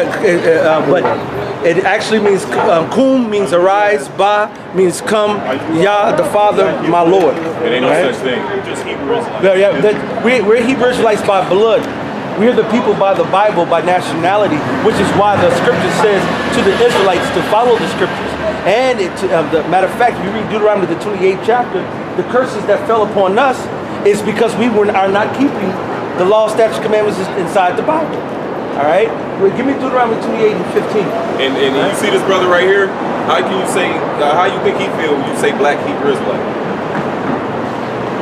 But it actually means kum means arise, ba means come, Yah the Father, my Lord. It ain't no such thing. Just Hebrew Israelites. Yeah, we're Hebrew Israelites by blood. We're the people by the Bible, by nationality, which is why the scripture says to the Israelites to follow the scriptures. And the matter of fact, if you read Deuteronomy the 28th chapter, the curses that fell upon us is because we are not keeping the law, statutes, commandments inside the Bible. All right, well, give me Deuteronomy 28 and 15. And you see this brother right here. How can you say? How you think he feel when you say black Hebrew Israelite?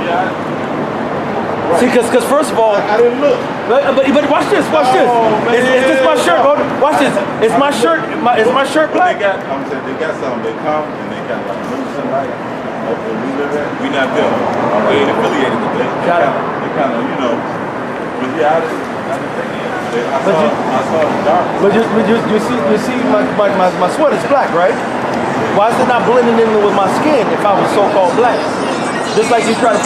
Yeah. Right. See, because first of all, I didn't look. But watch this. Watch this. Is this my shirt? Watch this. Is my shirt? Is my shirt black? I'm saying they got something. They come and they got like somebody. We not them. We ain't affiliated with them. They kind of, you know. But yeah, I didn't think it. I saw the dark. But you see my sweater's black, right? Why is it not blending in with my skin if I was so-called black? Just like you try to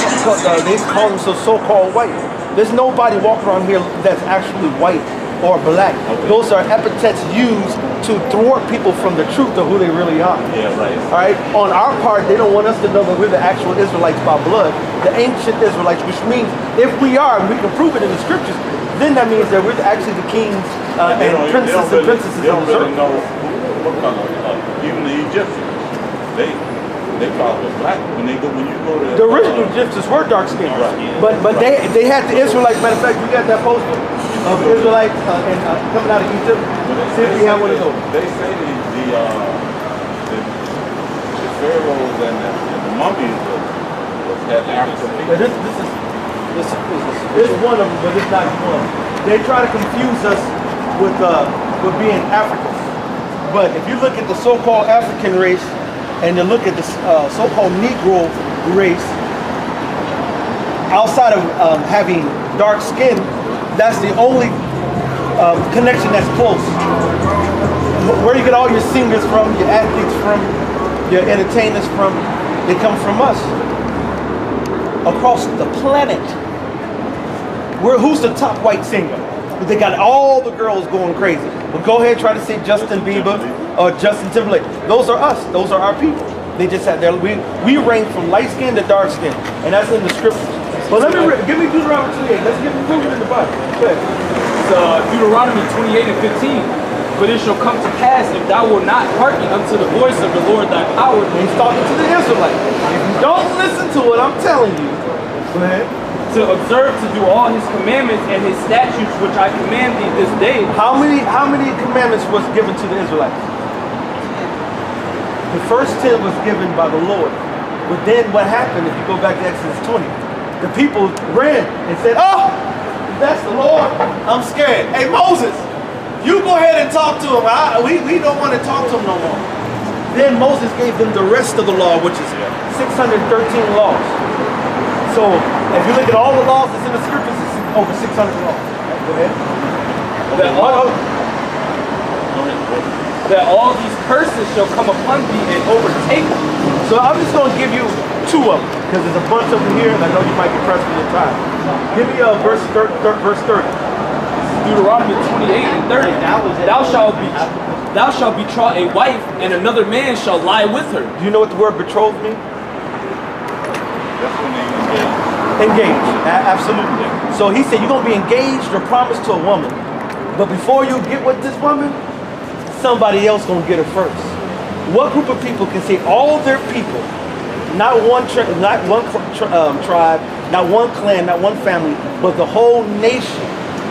they call them so-called white. There's nobody walking around here that's actually white or black. Okay. Those are epithets used to thwart people from the truth of who they really are. Yeah, right. All right. On our part, they don't want us to know that we're the actual Israelites by blood, the ancient Israelites, which means if we are, and we can prove it in the scriptures, then that means that we're actually the kings and princes and princesses of the earth. They don't really know what color. Even the Egyptians, they call it black when you go to the original Egyptians were dark skinned, right. but they had the Israelites. Matter of fact, we got that poster of Israelites coming out of Egypt. See if we have one of those. They say the pharaohs and the mummies had African people. This is one of them, but it's not one. They try to confuse us with being Africans. But if you look at the so-called African race and you look at the so-called Negro race, outside of having dark skin, that's the only connection that's close. Where you get all your singers from, your athletes from, your entertainers from, they come from us. Across the planet. Who's the top white singer? They got all the girls going crazy. But go ahead and try to say Justin Bieber or Justin Timberlake. Those are us. Those are our people. They just had their, we range from light skin to dark skin. And that's in the scriptures. But let me give me Deuteronomy 28. Let's get it in the Bible. Go ahead. It's Deuteronomy 28 and 15. But it shall come to pass if thou wilt not hearken unto the voice of the Lord thy power. He's talking to the Israelites. If you don't listen to what I'm telling you, go ahead. To observe to do all his commandments and his statutes which I command thee this day. How many commandments was given to the Israelites? The first 10 was given by the Lord. But then what happened if you go back to Exodus 20? The people ran and said, oh, that's the Lord. I'm scared. Hey, Moses, you go ahead and talk to him. We don't want to talk to him no more. Then Moses gave them the rest of the law, which is 613 laws. So if you look at all the laws that's in the scriptures, it's over 600 laws. Go ahead. That all these curses shall come upon thee and overtake thee. So I'm just going to give you 2 of them, because there's a bunch of them here, and I know you might get pressed for your time. Give me verse 30. Deuteronomy 28 and 30. Thou shalt betroth a wife, and another man shall lie with her. Do you know what the word betrothed means? Engaged, absolutely. So he said you're going to be engaged or promised to a woman. But before you get with this woman, somebody else going to get her first. What group of people can say all their people, not one tribe, not one clan, not one family, but the whole nation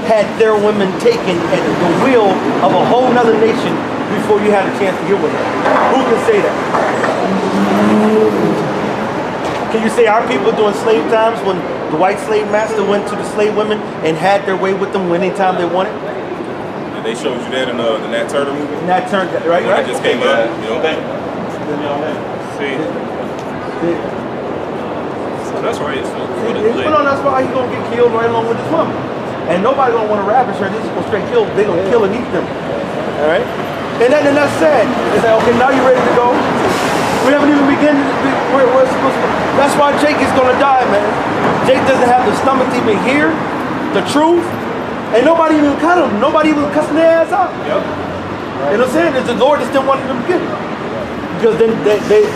had their women taken at the will of a whole nother nation before you had a chance to get with her? Who can say that? Can you say our people during slave times when the white slave master went to the slave women and had their way with them anytime they wanted? And they showed you that in the Nat Turner movie? Nat Turner, right? When it just came out, you know? See? So that's right. That's why he's going to get killed right along with his woman. And nobody going to want to ravish her. They're just going to straight kill. They're going to kill and eat them. All right? And that's sad. It's like, okay, now you're ready to go. We haven't even begun where we're supposed to. That's why Jake is going to die, man. Jake doesn't have the stomach to even hear the truth. And nobody even cut them. Nobody even cussing their ass out. Yep. You know what I'm saying? The Lord just didn't want them to get it. Because then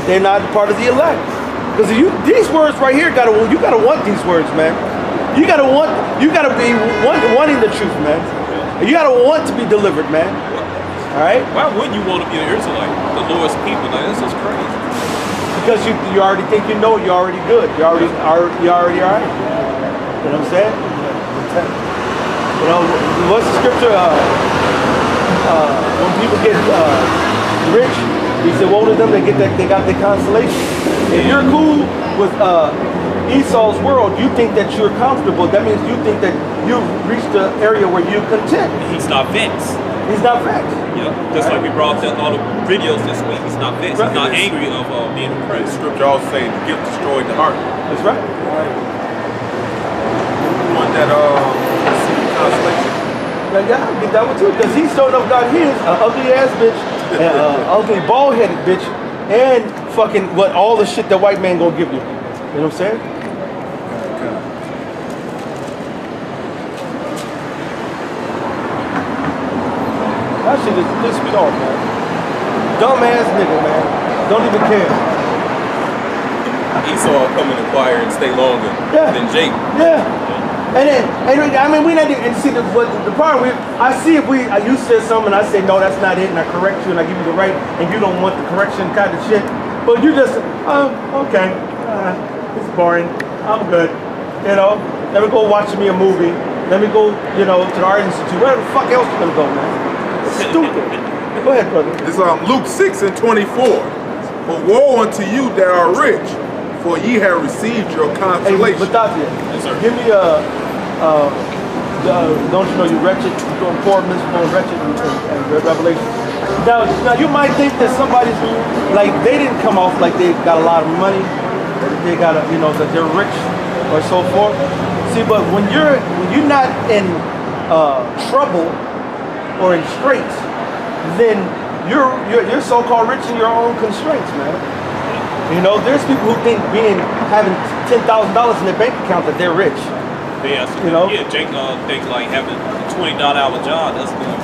they're not part of the elect. Because these words right here, you gotta want these words, man. You gotta be wanting the truth, man. You gotta want to be delivered, man. All right? Why wouldn't you want to be an Israelite? The Lord's people, like, this is crazy. Because you already think you know, you're already good. You're already all right. You know what I'm saying? You know, what's the scripture? When people get rich, he said, woe to them, they got their consolation. If you're cool with Esau's world, you think that you're comfortable. That means you think that you've reached the area where you're content. He's not vexed. He's not vexed. Yeah, just like we brought up all the videos this week. He's not vexed. He's not angry of being oppressed. Scripture also say the gift destroyed the heart. That's right. One that consolation. Yeah, I get that one too, because he's showing up got his ugly ass bitch, ugly bald headed bitch, and fucking all the shit that white man gonna give you. You know what I'm saying? That shit just pissed me off, man. Dumb ass nigga, man. Don't even care. Esau come in the choir and stay longer than Jake. Yeah. And I mean, we not even see the part where I see if you said something and I say no, that's not it, and I correct you and I give you the right, and you don't want the correction kind of shit. But you just, okay, it's boring. I'm good. You know, let me go watch me a movie. Let me go, you know, to the Art Institute. Where the fuck else you gonna go, man? Stupid. Go ahead, brother. It's Luke 6:24. But woe unto you that are rich, for ye have received your consolation. Hey, Batavia, give me don't you know you wretched, you go poor, miserable, and wretched and Revelation. Now you might think that somebody's like they didn't come off like they got a lot of money, they got that they're rich or so forth. See, but when you're not in trouble or in straits, then you're so-called rich in your own constraints, man. You know, there's people who think having $10,000 in their bank account that they're rich. Yeah, you know. Yeah, Jake thinks like having a $20 hour job. That's good.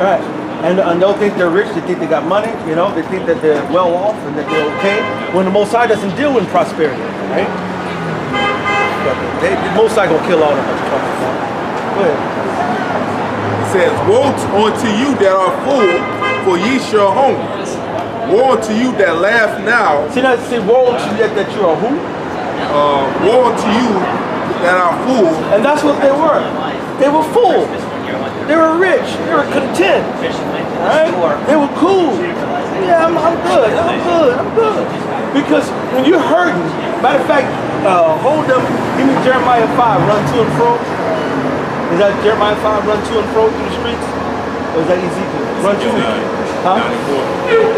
Right, and they'll think they're rich. They think they got money. You know, they think that they're well off and that they're okay. When the Most High doesn't deal in prosperity, right? The Most High gonna kill all of us. Go ahead. It says, woe unto you that are full, for ye shall hunger. Woe unto you that laugh now. See, woe unto you that you are who? Woe unto you that are full. And that's what they were. They were full. They were rich. They were content. Right? They were cool. Yeah, I'm good. I'm good. Because when you're hurting, matter of fact, hold them. Give me Jeremiah 5. Run to and fro. Is that Jeremiah 5? Run to and fro through the streets? Or is that Ezekiel? Run to and fro. Huh?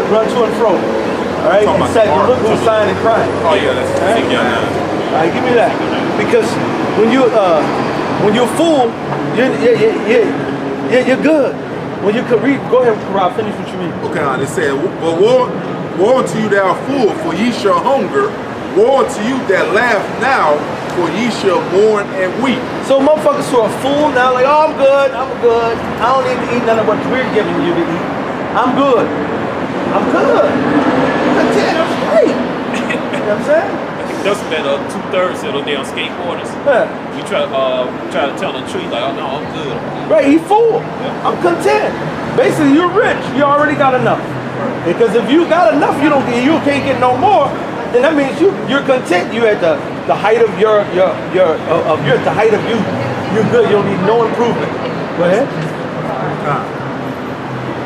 Run to and fro. All right. And said, you look who's sighing and crying. Oh yeah, that's Ezekiel 9. All right, give me that. Because when you're full, you're good. When you could read, go ahead, Rob, finish what you read. Okay, it said, but woe unto you that are full, for ye shall hunger. Woe unto you that laugh now, for ye shall mourn and weep. So motherfuckers who are full now, like, oh, I'm good. I don't need to eat none of what we're giving you to eat. I'm good. I'm content. I'm straight. You know what I'm saying? That's that 2/3 of them skateboarders. Yeah. We try to tell the truth like, oh no, I'm good. Right, he's full. Yeah. I'm content. Basically, you're rich. You already got enough. Because if you got enough, you can't get no more. Then that means you're content. You at the height of you're at the height of you. You're good. You don't need no improvement. Go ahead.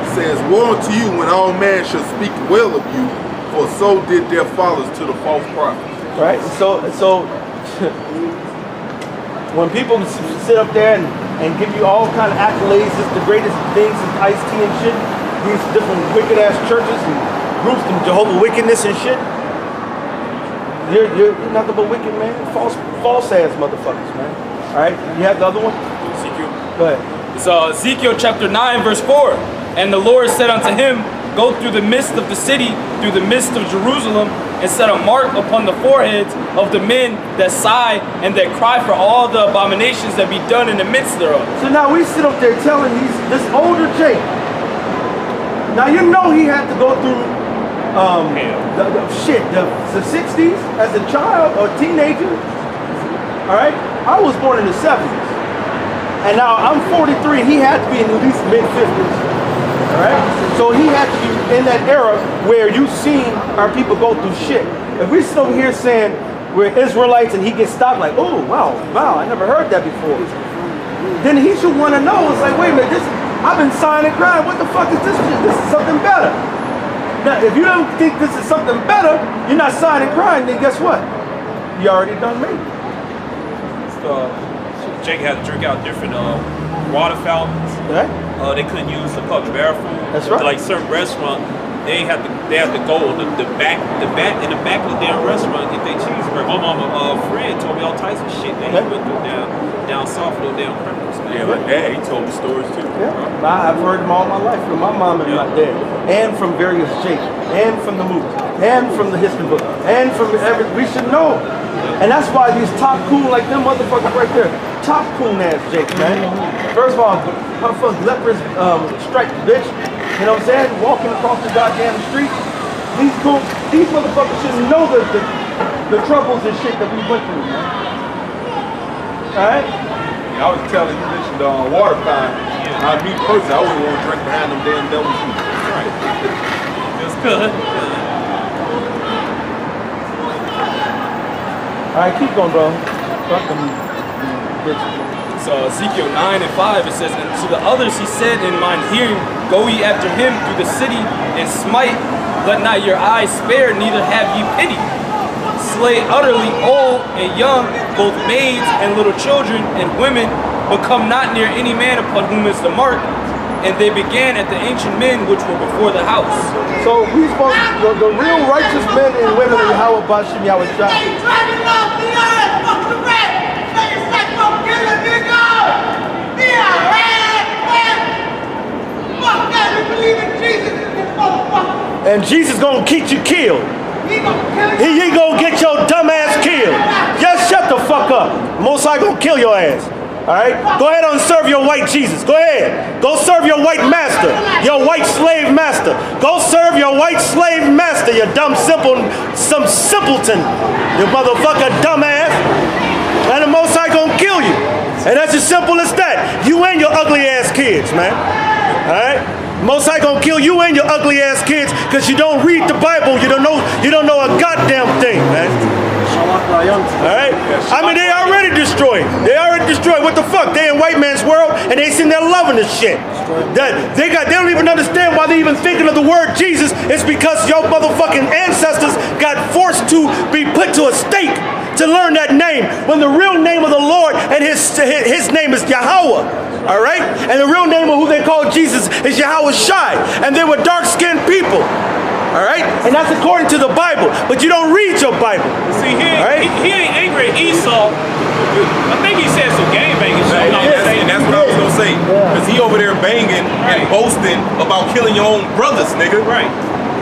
It says, woe unto you when all men shall speak well of you, for so did their fathers to the false prophets. Right. So when people sit up there and give you all kind of accolades, it's the greatest things in iced tea and shit. These different wicked ass churches and groups and Jehovah wickedness and shit. You're nothing but wicked, man. False ass motherfuckers, man. All right. You have the other one? Ezekiel. Go ahead. It's Ezekiel chapter 9, verse 4. And the Lord said unto him, go through the midst of the city, through the midst of Jerusalem, and set a mark upon the foreheads of the men that sigh and that cry for all the abominations that be done in the midst thereof. So now we sit up there telling this older Jake. Now you know he had to go through the 60s as a child or teenager. All right, I was born in the 70s, and now I'm 43. He had to be in at least mid-50s. All right, so he had to be in that era where you've seen our people go through shit. If we sit over here saying we're Israelites and he gets stopped like, oh wow, I never heard that before, then he should want to know. It's like, wait a minute, I've been sighing and crying. What the fuck is this shit? This is something better. Now, if you don't think this is something better, you're not sighing and crying, then guess what? You already done made it. Jake had to drink out different water fountains. Right? They couldn't use the public bathroom. That's right. Like certain restaurants, they have to go in the back of the damn restaurant and get their cheeseburger. My mama friend told me all types of shit that he went through down south with those damn criminals. Yeah, my dad, he told me stories too. Yeah. I've heard them all my life from my mom and my dad, and from various Jakes, and from the movies, and from the history book, and from we should know. And that's why these top coon like them motherfuckers right there, top coon ass Jakes, man. First of all, motherfuckers lepers strike bitch. You know what I'm saying? Walking across the goddamn street. These motherfuckers shouldn't know the troubles and shit that we went through, man. Alright? I was telling you mentioned water fountain. Me personally, I wouldn't want to drink behind them damn devils either. Right. It's good. Alright, keep going, bro. Fuck them bitches. So Ezekiel 9:5, it says, and to the others he said in mine hearing, go ye after him through the city and smite, let not your eyes spare, neither have ye pity. Slay utterly old and young, both maids and little children and women, but come not near any man upon whom is the mark. And they began at the ancient men which were before the house. So we supposed the real righteous men and women of YAHAWASHI, and Jesus gonna get you killed. He gonna get your dumb ass killed. Just shut the fuck up. Most High gonna kill your ass. Alright? Go ahead and serve your white Jesus. Go ahead. Go serve your white master. Your white slave master. Go serve your white slave master, you dumb some simpleton. You motherfucker dumbass. And the Most High gonna kill you. And that's as simple as that. You and your ugly ass kids, man. Alright? Most High gonna kill you and your ugly ass kids because you don't read the Bible. You don't know a goddamn thing, man. Alright? I mean, they already destroyed. They already destroyed. What the fuck? They in white man's world and they sitting there loving this shit. They don't even understand why they even thinking of the word Jesus. It's because your motherfucking ancestors got forced to be put to a stake to learn that name when the real name of the Lord and his name is Yahawah. All right? And the real name of who they call Jesus is YAHAWASHI. And they were dark-skinned people. All right? And that's according to the Bible. But you don't read your Bible. See, he ain't angry at Esau. I think he said some gang banging shit. And that's what I was going to say. Because he over there banging and boasting about killing your own brothers, nigga. Right.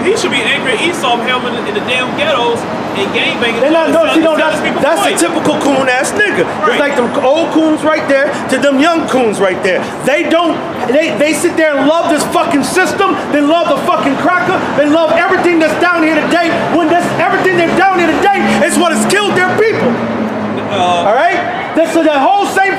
He should be angry at Esau him in the damn ghettos and gang banging. That's a typical coon ass nigga. Right. It's like them old coons right there to them young coons right there. They sit there and love this fucking system. They love the fucking cracker. They love everything that's down here today. When everything that's down here today is what has killed their people. All right? So that whole same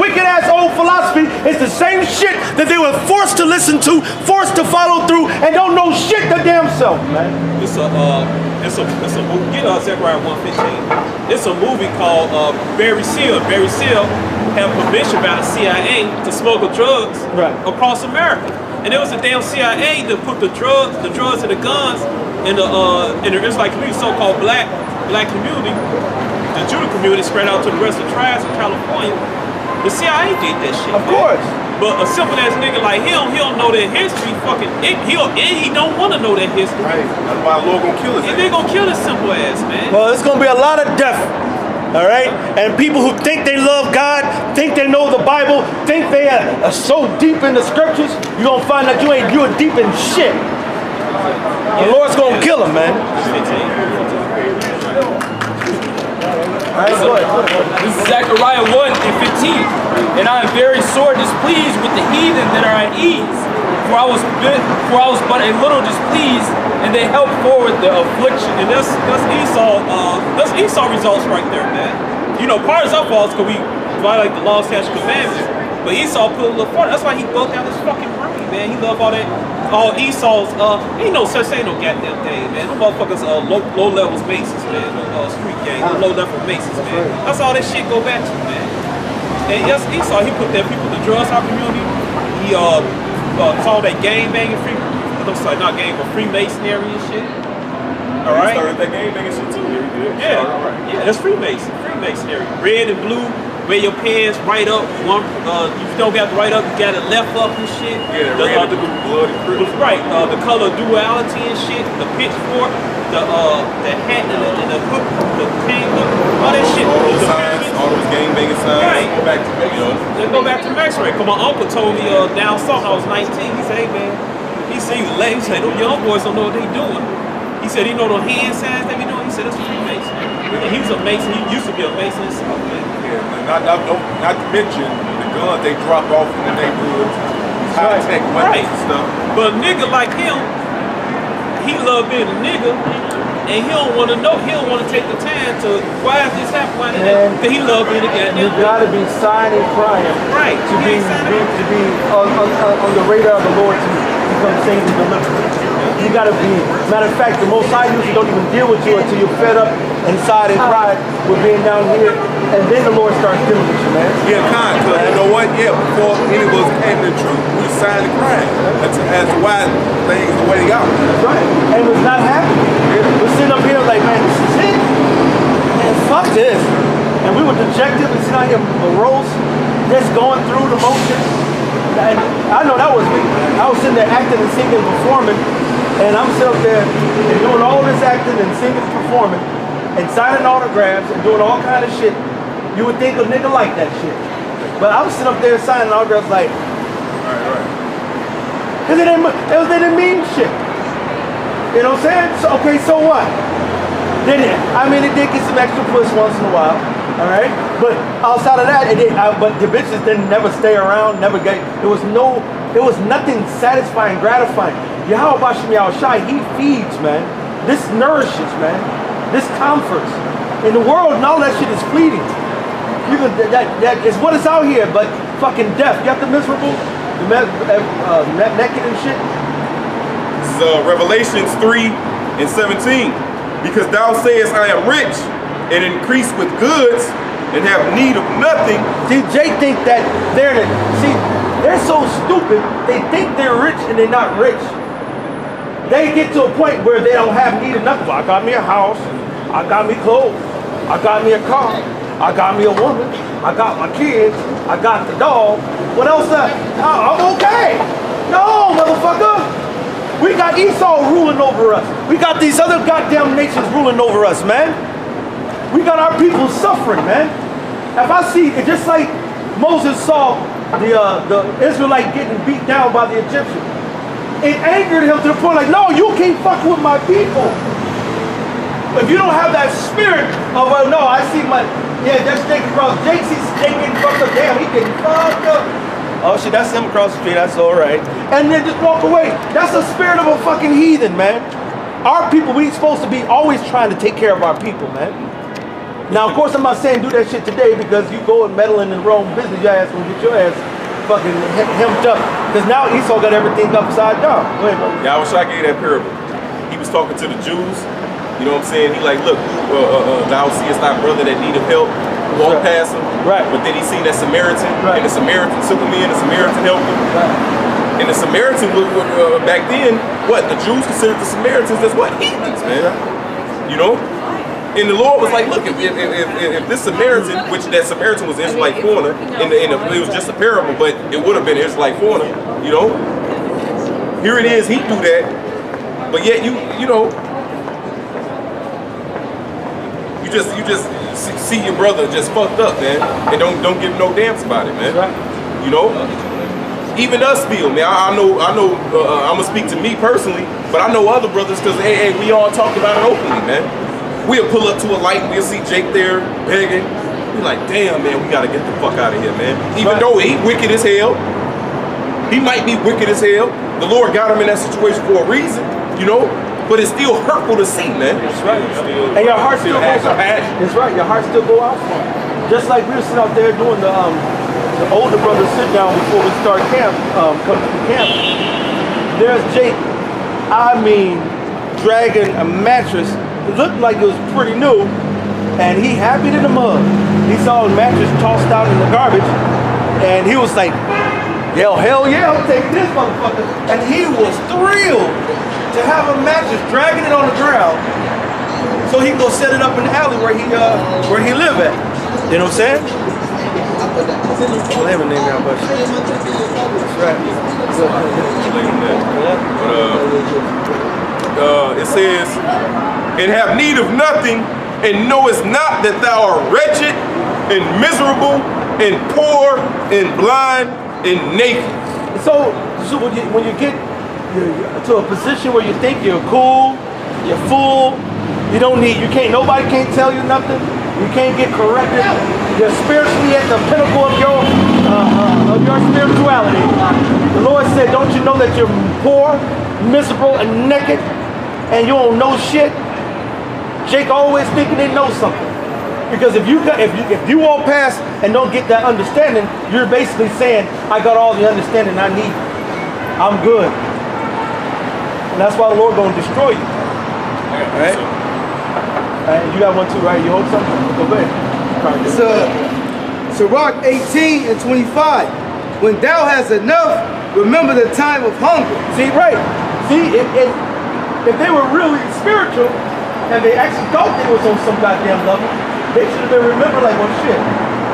wicked ass old philosophy is the same shit that they were forced to listen to, forced to follow through, and don't know shit their damn self, man. It's a movie. Get Zechariah 1:15. It's a movie called Barry Seal. Barry Seal had permission by the CIA to smuggle drugs across America, and it was the damn CIA that put the drugs and the guns in the Israelite community, so-called black community. The Judah community spread out to the rest of the tribes in California. The CIA did that shit. Of course. But a simple ass nigga like him, he don't know that history. He don't want to know that history. Right. That's why the Lord gonna kill us. And they gonna kill his simple ass, man. Well, it's gonna be a lot of death. All right, and people who think they love God, think they know the Bible, think they are so deep in the scriptures, you're gonna find that you're deep in shit. The Lord's gonna kill him, man. This is Zechariah 1:15. And I am very sore displeased with the heathen that are at ease. For I was but a little displeased, and they helped forward the affliction. And that's Esau results right there, man. You know, part of our fault is because we violate the law, statute, commandments. But Esau put a little further. That's why he broke out his fucking brain, man. He loved all that. All Esau's, ain't no such thing, no goddamn thing, man. Them motherfuckers low levels bases, man. Street gang, low level bases, man. That's all that shit go back to, man. And yes, Esau, he put that people to drugs our community. He called that gang banging free. Sorry, not gang, but Freemasonry and shit. All right. He started that gang banging shit too. Yeah, yeah, that's Freemasonry. Red and blue. Wear your pants right up. You don't got to right up. You got it left up and shit. Yeah, the red, the blood, right. The color duality and shit. The pitchfork, the hat, and the hook, the chain hook, all that shit. Signs, all those gang banging signs. Right. Go back to Let's go back to X-ray. Cause my uncle told me down south when I was 19. He said, "Hey man," he said, "He said, those young boys don't know what they doing." He said, "You know those hand signs they be doing?" He said, "That's Freemason." And he was a Mason. He used to be a Mason himself, man. Not to mention the guns they drop off in the neighborhoods, high-tech weapons and stuff. But a nigga like him, he love being a nigga, and he don't want to know. He don't want to take the time to why is this happening? Why did that? Because he love being a goddamn. You gotta be signing crying, right? To be on the radar of the Lord to become saved and delivered. You gotta be. Matter of fact, the Most High usually don't even deal with you until you're fed up inside and cried with being down here, and then the Lord starts dealing with you, man. Yeah, because you know what? Yeah, before any of us came to the truth, we signed the crime. That's to why things the way they go. That's right. And it was not happening. We're sitting up here like, man, this is it. Man, fuck this. And we were dejected and sitting out here morose, just going through the motions. And I know that was me. I was sitting there acting and singing, performing. And I'm sitting up there and doing all this acting and singing, performing, and signing autographs and doing all kind of shit. You would think a nigga like that shit. But I was sitting up there signing autographs like, right. Because they didn't mean shit. You know what I'm saying? So, okay, so what? It did get some extra push once in a while. All right? But outside of that, but the bitches didn't never stay around, never get, it was nothing satisfying, gratifying. YAHAWASHI, he feeds, man. This nourishes, man. This comforts. In the world, and all that shit is fleeting. That is what is out here, but fucking death. You got the miserable, naked and shit. This is Revelations 3:17. Because thou sayest, I am rich and increase with goods and have need of nothing. See, Jay think that they're so stupid, they think they're rich and they're not rich. They get to a point where they don't have need of nothing. Well, I got me a house, I got me clothes, I got me a car, I got me a woman, I got my kids, I got the dog. What else? I'm okay. No, motherfucker. We got Esau ruling over us. We got these other goddamn nations ruling over us, man. We got our people suffering, man. If I see, just like Moses saw the Israelite getting beat down by the Egyptians, it angered him to the point like, no, you can't fuck with my people. If you don't have that spirit of, well, no, I see that's Jake across. Jake's getting fucked up. Damn, he getting fucked up. Oh shit, that's him across the street, that's all right. And then just walk away. That's the spirit of a fucking heathen, man. Our people, we supposed to be always trying to take care of our people, man. Now, of course, I'm not saying do that shit today because you go and meddling in your own business, your ass will get your ass fucking hemmed up. Because now Esau got everything upside down. Go ahead, bro. YAHAWASHI gave that parable. He was talking to the Jews. You know what I'm saying? He like, look, thou seest thy brother that needeth help. Walk past him. Right. But then he seen that Samaritan. Right. And the Samaritan took him in. The Samaritan helped him. Right. And the Samaritan, back then, what? The Jews considered the Samaritans as what? Heathens, man. You know? And the Lord was like, look, if this Samaritan, which that Samaritan was Israelite foreigner, it was just a parable, but it would have been Israelite foreigner, you know? Here it is, he do that, but yet you know, you just see your brother just fucked up, man, and don't give no damns about it, man. You know? even us still, man. I know. I'm gonna speak to me personally, but I know other brothers because hey, we all talked about it openly, man. We'll pull up to a light, we'll see Jake there begging. We like, damn, man, we gotta get the fuck out of here, man. Even though he wicked as hell, he might be wicked as hell. The Lord got him in that situation for a reason, you know. But it's still hurtful to see, man. That's right. And your heart still goes out. That's right. Your heart still go out for him. Just like we were sitting out there doing the older brother sit down before we start camp, come to the camp. There's Jake. I mean, dragging a mattress. It looked like it was pretty new, and he happy in the mud. He saw the mattress tossed out in the garbage, and he was like, hell yeah, I'm taking this motherfucker. And he was thrilled to have a mattress, dragging it on the ground, so he can go set it up in the alley where he live at. You know what I'm saying? Well, I have a name now, but that's right. It says, and have need of nothing, and knowest not that thou art wretched, and miserable, and poor, and blind, and naked. So when you get to a position where you think you're cool, you're full, nobody can't tell you nothing, you can't get corrected, you're spiritually at the pinnacle of your spirituality. The Lord said, don't you know that you're poor, miserable, and naked, and you don't know shit? Jake always thinking they know something. Because if you walk past and don't get that understanding, you're basically saying, I got all the understanding I need. I'm good. And that's why the Lord gonna destroy you. All right? You got one too, right? You hold something? Go ahead. So Sirach 18 and 25. When thou hast enough, remember the time of hunger. See, right. See, if they were really spiritual and they actually thought they was on some goddamn level, they should have been remembered like, well, shit.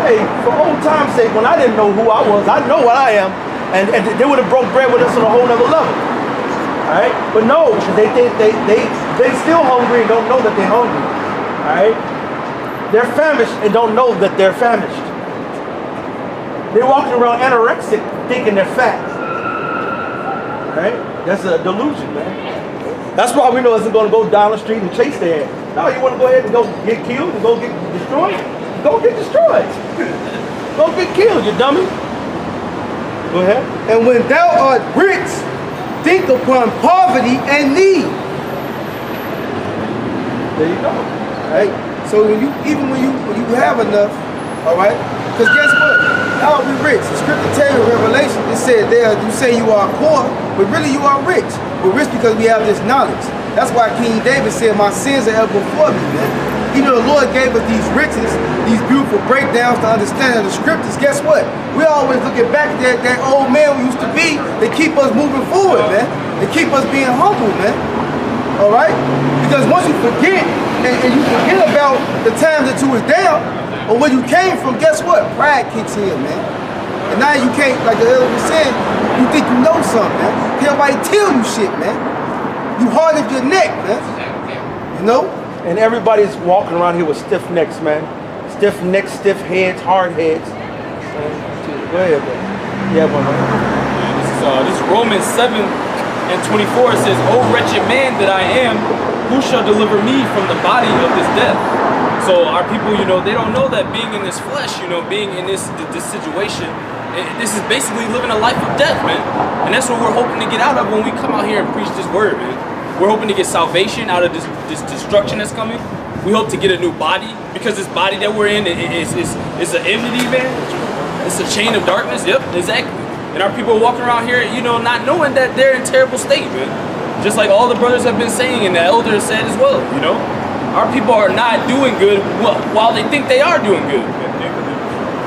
Hey, for old time's sake, when I didn't know who I was, I know what I am, and they would have broke bread with us on a whole nother level. All right? But no, they still hungry and don't know that they're hungry. All right? They're famished and don't know that they're famished. They're walking around anorexic thinking they're fat. All right? That's a delusion, man. That's why we know it's going to go down the street and chase their ass. No, you want to go ahead and go get killed and go get destroyed? Go get destroyed. Go get killed, you dummy. Go ahead. And when thou art rich, think upon poverty and need. There you go. Right? So when you have enough, all right? Because guess what? Thou be rich. The scripture tell you in Revelation, it said there, you say you are poor, but really you are rich. We're rich because we have this knowledge. That's why King David said, my sins are ever before me, man. Even though the Lord gave us these riches, these beautiful breakdowns to understand the scriptures, guess what? We always looking back at that old man we used to be. They keep us moving forward, man. They keep us being humble, man. All right? Because once you forget, and you forget about the times that you was down, or where you came from, guess what? Pride kicks in, man. And now you can't, like the elder was saying, you think you know something, man. Can't nobody tell you shit, man. You hard at your neck, man. You know? And everybody's walking around here with stiff necks, man. Stiff necks, stiff heads, hard heads. Go ahead, bro. Yeah, one more. This is Romans 7 and 24. It says, O wretched man that I am, who shall deliver me from the body of this death? So our people, you know, they don't know that being in this flesh, you know, being in this situation, this is basically living a life of death, man. And that's what we're hoping to get out of when we come out here and preach this word, man. We're hoping to get salvation out of this destruction that's coming. We hope to get a new body, because this body that we're in is an enmity, man. It's a chain of darkness. Yep, exactly. And our people are walking around here, you know, not knowing that they're in terrible state, man. Just like all the brothers have been saying and the elders said as well, you know. Our people are not doing good while they think they are doing good.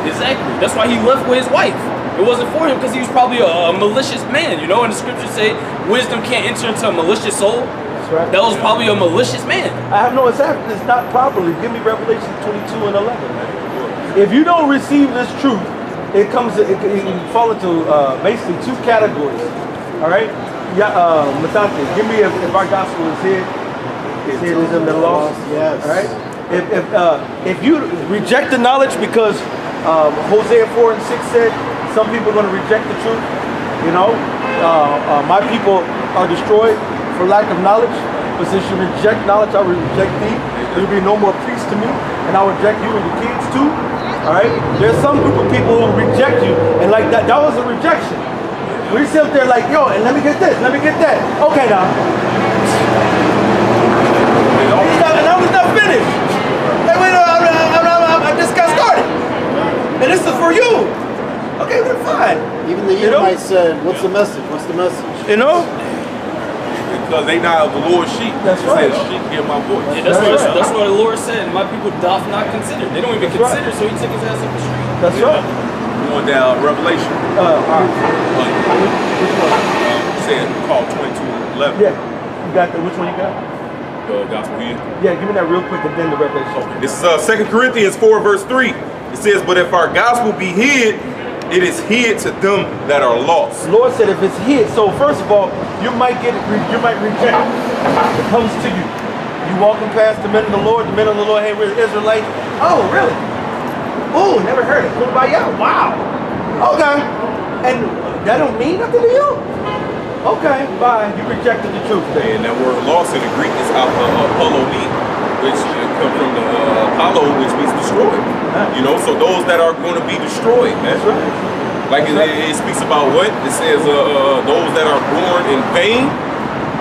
Exactly. That's why he left with his wife. It wasn't for him because he was probably a malicious man, you know. And the scriptures say wisdom can't enter into a malicious soul. That's right. That was probably a malicious man. I have no example. It's not properly. Give me Revelation 22 and 11. Man. If you don't receive this truth, it fall into basically two categories. All right. Yeah, Matante, give me if our gospel is here. Is here is in the lost. Yes. All right. If you reject the knowledge because Hosea 4 and 6 said some people are going to reject the truth, You know, my people are destroyed for lack of knowledge. But since you reject knowledge, I will reject thee. There will be no more priest to me, and I will reject you and your kids too. All right. There's some group of people who reject you, and like that was a rejection. We sit up there like, yo, and let me get this, let me get that. Okay, now. And I was not finished. Hey, wait, I just got started. And this is for you. Okay, we're fine. Even the Edomites said, what's the message? What's the message? You know? Because they not the Lord's sheep. That's right. Said, sheep hear my voice. Yeah, that's what the Lord said. My people doth not consider. They don't even consider, so he took his ass up the street. That's right. Going down Revelation. Saying call 22:11. Yeah. You got the, which one you got? The gospel here. Yeah, give me that real quick and then the Revelation. This is 2 Corinthians 4 verse 3. It says, but if our gospel be hid, it is hid to them that are lost. The Lord said if it's hid, so first of all, you might reject it. It comes to you. You walking past the men of the Lord, hey, we're Israelites. Oh, really? Oh, never heard it. Kumbaya. Wow. Okay. And that don't mean nothing to you? Okay, bye. You rejected the truth then. And that word lost in the Greek is apoloni, which comes from the Apollo, which means destroyed. You know, so those that are going to be destroyed, man. That's right. Like it speaks about what? It says those that are born in vain.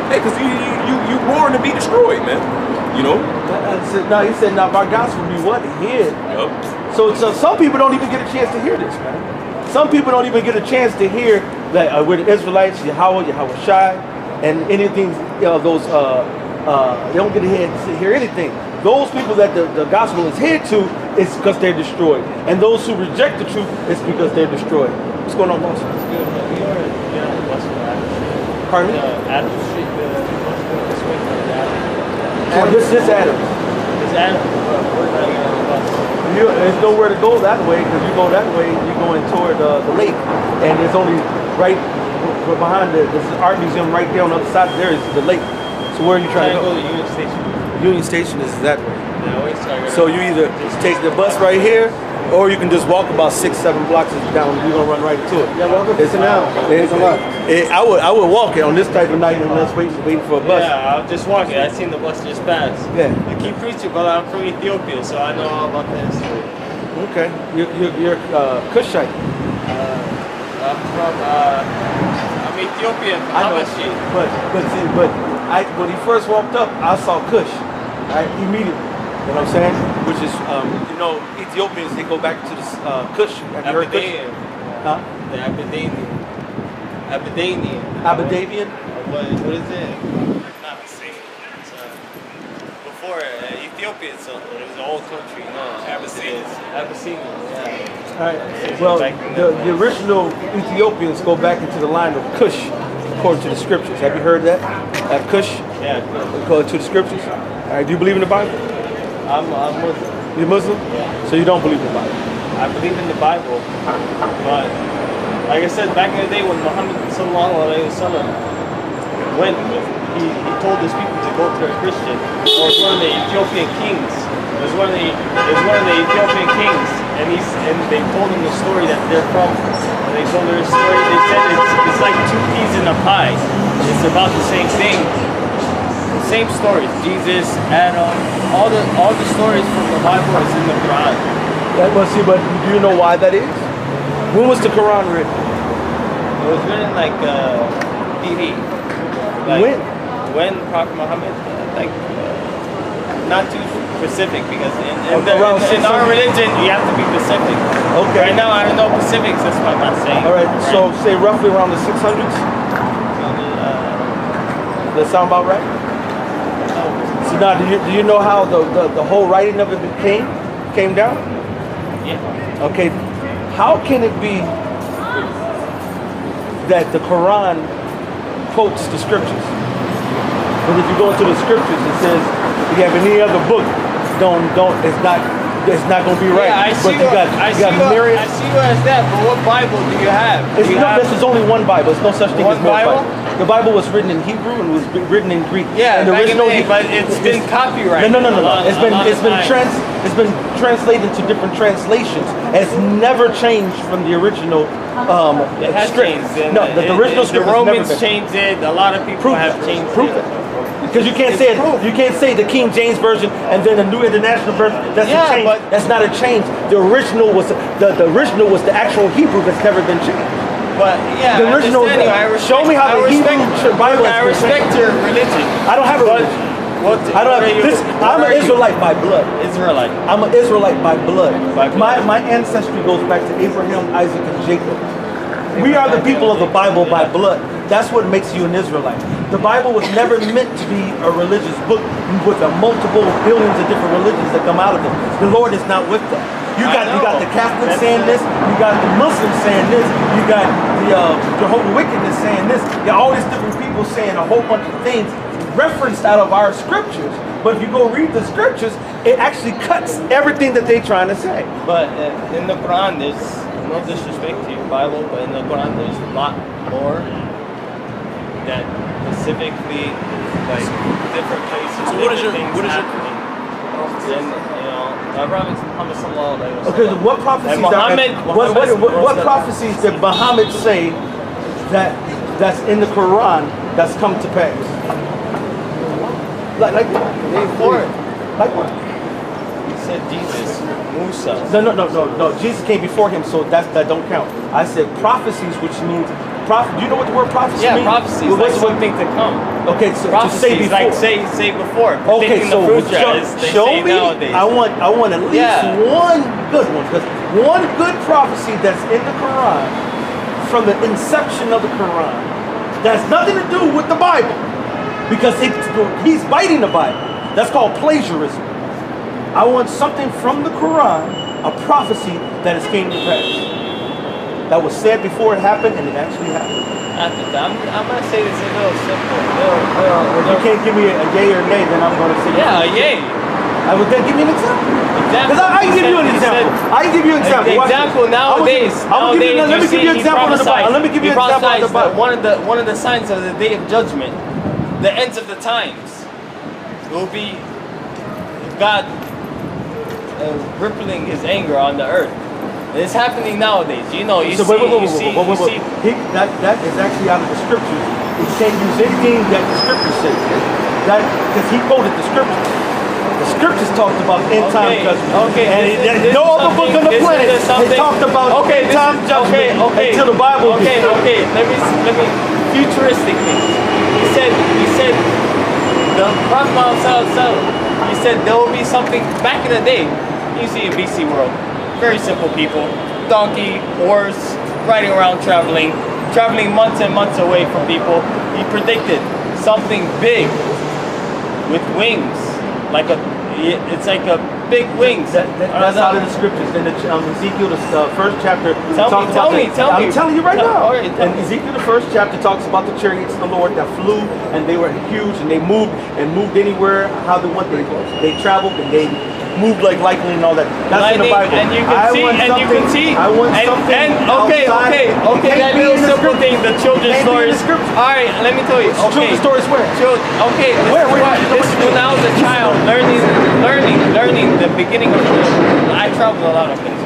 Hey, because you born to be destroyed, man. You know? No, he said, now our gospel be what? Hid. Yep. So some people don't even get a chance to hear this, man. Some people don't even get a chance to hear that we're the Israelites, YAHAWAH, YAHAWASHI, and anything of those, they don't get to hear anything. Those people that the gospel is hid to is because they're destroyed. And those who reject the truth is because they're destroyed. What's going on, boss? Pardon me? Adam Street, This Adam. This Adam. We're not getting on the bus. There's nowhere to go that way, because you go that way, you're going toward the lake. And it's only right behind the art museum right there on the other side there is the lake. So where are you trying to go? To Union Station. Union Station is that way. Yeah, always target. So you either take the bus right here, or you can just walk about 6-7 blocks down. You're gonna run right into it. Yeah, welcome to now. It's a lot. I would walk it on this type of night unless waiting for a bus. Yeah, I'll just walk it. I seen the bus just pass. Yeah. You keep preaching, but I'm from Ethiopia, so I know all about the history. Okay. You're Cushite. I'm Ethiopian. YAHAWASHI. But when he first walked up, I saw Cush. Right, immediately. You know what I'm saying? Which is, you know, Ethiopians, they go back to this Cush. Have you heard Cush? Huh? The Aberdanian. Abadavian? What is it? Not the same. It's, before Ethiopia, it was an old country. No, Abyssinia. Yeah. All right. Well, the original Ethiopians go back into the line of Cush, according to the scriptures. Have you heard that? Cush? Yeah. According to the scriptures. All right. Do you believe in the Bible? I'm Muslim. You're Muslim? Yeah. So you don't believe in the Bible? I believe in the Bible, but like I said, back in the day when Muhammad sallallahu alaihi wasallam went, he told his people to go to a Christian. It was one of the Ethiopian kings. It was one of the Ethiopian kings, and they told him the story that they're from. And they told her the story. They said it's like two peas in a pie. It's about the same thing. Same stories, Jesus, Adam, all the stories from the Bible is in the Quran. Yeah, but see, but do you know why that is? When was the Quran written? It was written like PV. Like, when Prophet Muhammad, not too specific because in our religion you have to be Pacific. Okay. Right now I don't know Pacifics, that's what I'm not saying. All right, so say roughly around the 600s? Does that sound about right? So now, do you know how the whole writing of it came down? Yeah. Okay. How can it be that the Quran quotes the scriptures? But if you go into the scriptures, it says if you have any other book, it's not going to be right. Yeah, I see what is that, but what Bible do you have? This is only one Bible. There's no such thing as one more Bible? The Bible was written in Hebrew and was written in Greek. Yeah, and but it's been copyrighted. No. It's It's been translated into different translations. It's never changed from the original It has script. changed. No, the original the script has never Romans been. changed it. A lot of people have changed Proof it. it. Because you can't say it, you can't say the King James version and then the New International version. That's a change. but That's not a change. The original was the original was the actual Hebrew that's never been changed. But yeah, The original. Show me how the Hebrew Bible I has been respect changed. your religion. I don't have a religion. I don't have this. I'm an Israelite by blood. Israelite. I'm an Israelite by blood. By blood. My ancestry goes back to Abraham, Isaac, and Jacob. We are the people of the Bible by blood. That's what makes you an Israelite. The Bible was never meant to be a religious book with a multiple billions of different religions that come out of it. The Lord is not with that. You got the Catholics saying this. You got the Muslims saying this. You got the Jehovah's Wickedness saying this. You got all these different people saying a whole bunch of things referenced out of our scriptures. But if you go read the scriptures, it actually cuts everything that they're trying to say. But in the Quran, there's no disrespect to your Bible, but in the Quran, there's a lot more that specifically, like different places. So what is your Then, you know, my Prophet Muhammad sallallahu alaihi wasallam. Okay, what prophecies? What prophecies did Muhammad say that's in the Quran that's come to pass? Like before it. Like what? He said Jesus, Musa. No. Jesus came before him, so that don't count. I said prophecies, which means do you know what the word prophecy means? Yeah, prophecies, like something to come. Okay, so prophecies, to say before. like say before. Okay, so show me. Nowadays. I want at least one good one, because one good prophecy that's in the Quran from the inception of the Quran that has nothing to do with the Bible, because he's biting the Bible. That's called plagiarism. I want something from the Quran, a prophecy that has came to pass. That was said before it happened, and it actually happened. I'm going to say this a little simple. If you can't give me a yay or nay, then I'm going to say a yay. I would then give me an example. Because I can give you an example. I can give you an example. Example nowadays. Let me give you an example of the Bible. Let me give you an example of the Bible. One of the signs of the day of judgment, the ends of the times, will be God rippling His anger on the earth. It's happening nowadays. You know, you see. That is actually out of the scriptures. You can't use anything that the scriptures say. Because he quoted the scriptures. The scriptures talked about end time judgment. Okay. And no other book on the planet has talked about end time judgment until the Bible. Okay. Let me futuristic things. He said the Prophet Muhammad, he said there will be something back in the day. You see in BC world. Very simple people, donkey, horse, riding around, traveling months and months away from people. He predicted something big with wings, it's like a big wings. That's out of the scriptures. In Ezekiel, the first chapter, tell me. I'm telling you right now. Right, and Ezekiel, the first chapter, talks about the chariots of the Lord that flew, and they were huge, and they moved anywhere how they want. They traveled, and they moved like lightning and all that. That's in the Bible. And you can see. I want something. Okay. That little simple thing, the children's stories. All right, let me tell you. Okay. Children's stories where? Okay. Where? This is when I was a child, learning the beginning of. I traveled a lot of places.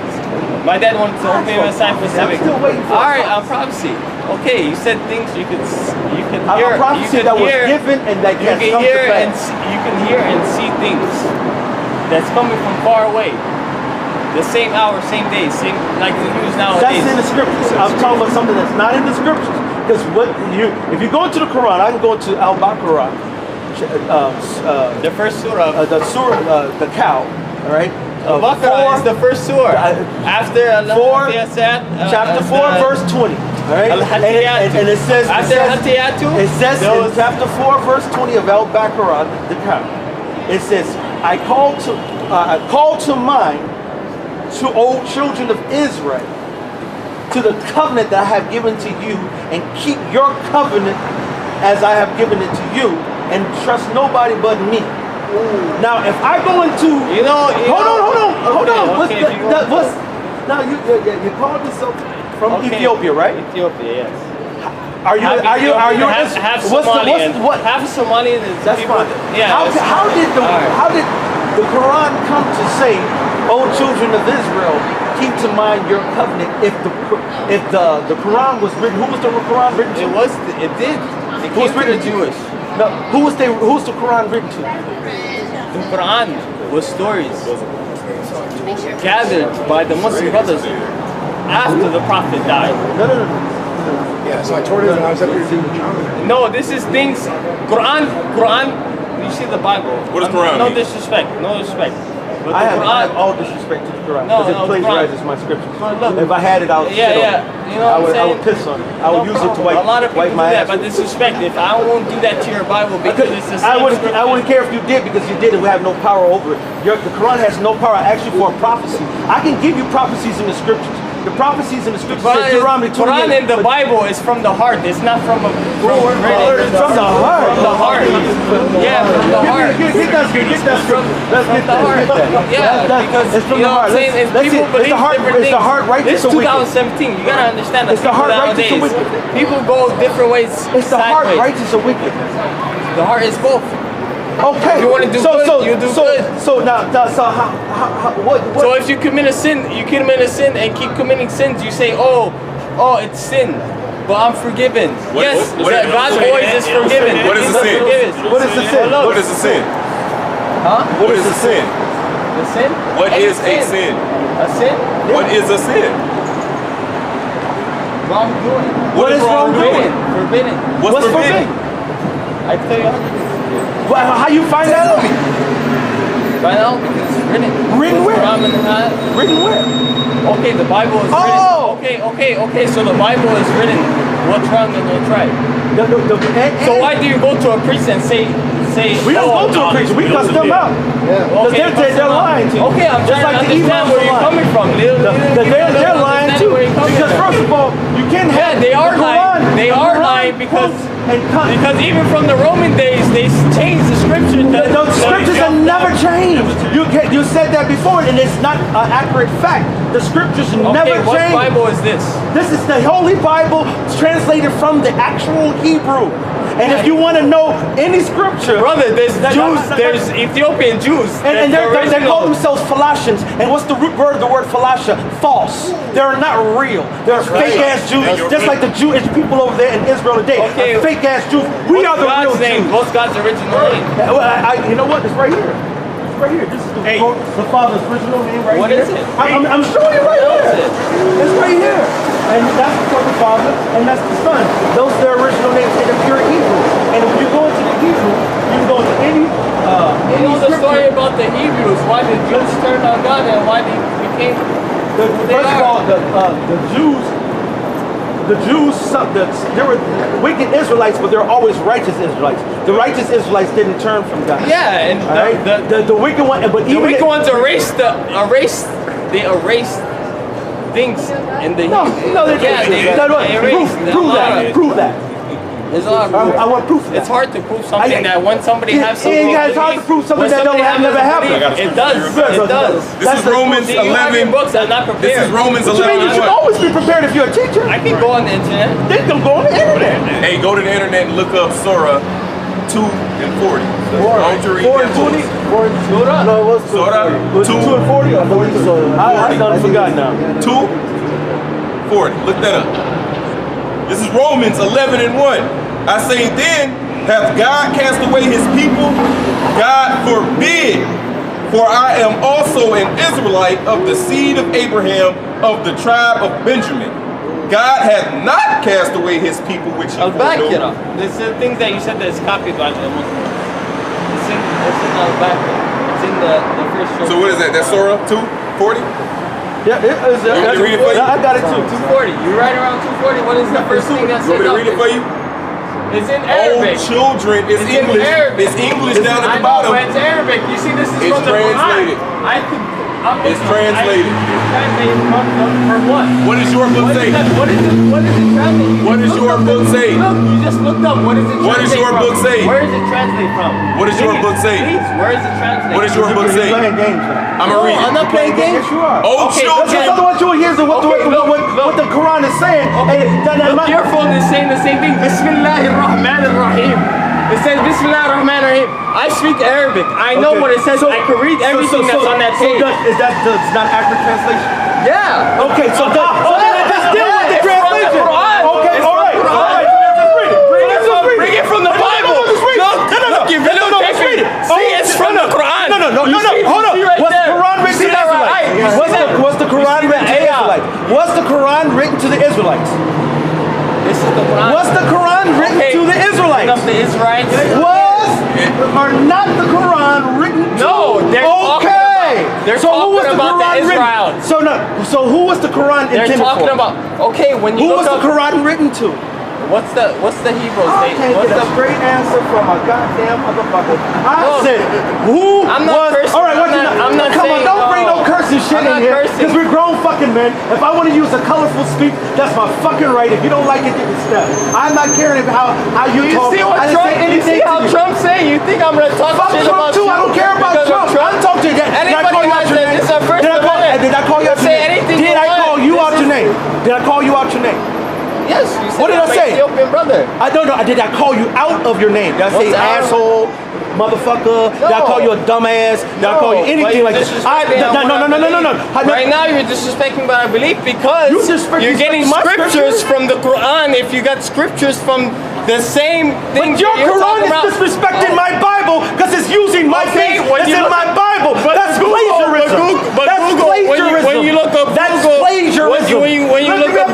My dad wanted to open a San Pacific. All right, on prophecy. Okay, you said things you could hear. A prophecy that was given and that you can hear and see things that's coming from far away. The same hour, same day, same like the news nowadays. That's in the scriptures. I'm talking about something that's not in the scriptures. Because if you go into the Quran, I can go into Al-Baqarah, the first surah, the cow, all right. Al-Baqarah is the first surah. After chapter 4, verse 20. All right. And it says in chapter 4, verse 20 of Al-Baqarah, the cow. It says, I call to mind to old children of Israel, to the covenant that I have given to you, and keep your covenant as I have given it to you, and trust nobody but me. Now, if I go into, hold on. Now you called yourself from Ethiopia, right? Ethiopia, yes. Are you half Somalian? Half Somalian is that's people. fine. How did The Quran comes to say, "O children of Israel, keep to mind your covenant." If the Quran was written, who was the Quran written to? It did. It Who was came to written the to? Jewish. No, who's the Quran written to? The Quran was stories gathered by the Muslim brothers after the Prophet died. No. Yeah, so I told her when I was up here. No, this is things. Quran. You see the Bible. What does Quran No mean? disrespect. No disrespect. But I the have Quran. all disrespect to the Quran No, because it no, plays Quran. right as my scripture. But look, If I had it, I would yeah, shit on yeah. it. You know what I'm I saying? would piss on it. I would use it to problem. A lot of people wipe do my that, ass. but disrespect. If I won't do that to your Bible because it's the same I wouldn't scripture. care if you did, because you did it. We have no power over it. The Quran has no power actually for a prophecy. I can give you prophecies in the scriptures. The prophecies in the scriptures say Deuteronomy 28. Quran in the Bible is from the heart. It's not from a book. It's from the heart. From the heart. Yeah, from the heart. Get that. Let's get the heart. Yeah, because it's from you the know heart. what I'm saying? And Let's people see. believe different things. It's the heart righteous This or wicked? 2017. You gotta understand that It's the people heart righteous or nowadays, wicked? people go different ways. It's the heart sideways. righteous or wicked? The heart is both. Okay. If you want to do good, you do good. So what? So if you commit a sin, and keep committing sins, you say, oh, it's sin, but I'm forgiven. Yes, God's voice is forgiven. What is a sin? What is the sin? What is a sin? Huh? What is a sin? The sin? What Any is a sin? A sin? What is a sin? Wrongdoing. What is wrongdoing? Forbidden. What's forbidden? I tell you How you find that out? right now because it's written. Written where? Written where? Okay, the Bible is Oh! written. Okay. So the Bible is written. What's wrong and what's right? So why do you go to a priest and say? We don't go to a priest. We cuss them out. Because they're lying to you. Okay, I'm just trying like to understand where you're coming from. They're lying too. Because first of all, you can't have they are the lying. Quran. They The are Quran lying because proves even from the Roman days, they changed the scriptures. The scriptures have never changed. You said that before, and it's not an accurate fact. The scriptures never what change. Bible is this? This is the Holy Bible translated from the actual Hebrew. And if you want to know any scripture, brother, there's Jews, there's Ethiopian Jews, and they call themselves Falashans. And what's the root word of the word Falasha? False. They're not real. They're fake ass Jews, just like the Jewish people over there in Israel today. Okay. Fake ass Jews. We are the real Jews. What's God's original name? You know what? It's right here. It's right here. This is the Father's original name right here. What is it? I'm showing you right here. It's right here. And that's for the Father, and that's the Son. Those are their original names in the pure Hebrew. And when you go into the Hebrew, you can go into any you know the story about the Hebrews, why the Jews turned on God and why they became first of all, the Jews, there were wicked Israelites, but there were always righteous Israelites. The righteous Israelites didn't turn from God. Yeah, and the wicked one, but the wicked ones erased things in the prove that. There's a lot of proof. I want proof of that. It's hard to prove something that when somebody has something. Yeah, it's hard to prove something that never happened. It does. It does. This is Romans 11. Books are not prepared. This is Romans What you mean? 11. You should always be prepared if you're a teacher. I can go on the internet. They can go on the internet. Hey, go to the internet and look up Surah 2 and 40. 4 and 20? Surah? No, it was 2 Surah and 40. 2 and 40 or 40? I done forgot now. 2, 40. Look that up. This is Romans 11 and 1. I say then, hath God cast away his people? God forbid. For I am also an Israelite of the seed of Abraham, of the tribe of Benjamin. God hath not cast away his people which he I'll back foreknew. it up. This is the things that you said that is copied by the Muslims. It's in Al-Baqarah. It's in the first show. So what is that? That's Surah 2:40? Yeah, it is. You want me to read it for you? I got it too. 240. You right around 240. What is the first thing that You want says me to out read it there? for you? It's in Oh, Arabic. children, it's in English. Arabic. It's English down at the I know, bottom. but it's Arabic. You see, this is It's from the translated. Quran. It's translated. Translated for what? What does your book say? What is it translated? What does your book say? Look, you just looked up. What is it translated What does your from? book say? Where is it translated from? What does your book say? Please, where is it translated? What does your book say? You're playing games now. I'm gonna read it. I'm not playing games. Yes, you are. Oh, Okay, children. That's what you hear is what the Quran is saying. Your phone is saying the same thing. Bismillahir Rahmanir Rahim. It says Bismillah ar-Rahman ar-Rahim. I speak Arabic. I know what it says. I can read everything that's on that page. Is that not an accurate translation? Yeah. Okay, so let's deal with the translation. Okay, all right. Bring it from the Bible. Look, your video read it. See, it's from the Quran. No. Hold on. Was the Quran written to the Israelites? Was the Quran written to the Israelites? Was the Quran written to the Israelites? This is the Quran. Was the Quran written to the Israelites? Of the Israelites. Was or not the Quran written to? No, they're talking about the Israel. So who was the Quran intended for? They're talking about, okay, when you who was the Quran written to? What's the Hebrews? I can't get a straight answer from a goddamn motherfucker. I said, who I'm not was... cursing. All right, come on, don't bring no cursing shit in here. Because we're grown fucking men. If I want to use a colorful speech, that's my fucking right. If you don't like it, you can step. I'm not caring about how you talk. You see how Trump's saying? You think I'm going to talk shit about Trump too? I don't care about Trump. I'm talking to you. Anybody has said this is our first amendment. Did I call you out your name? Did I call you out your name? Did I call you out your name? Yes, you said what did I say? Ethiopian brother. I don't know. Did I call you out of your name? Did I say asshole, motherfucker? Did I call you a dumbass? Did I call you anything like that? No. Right now you're disrespecting what I believe because you're getting scriptures from the Quran. If you got scriptures from the same thing, but your Quran is disrespecting my Bible because it's using my faith. It's in my Bible. That's plagiarism. That's plagiarism. When you look up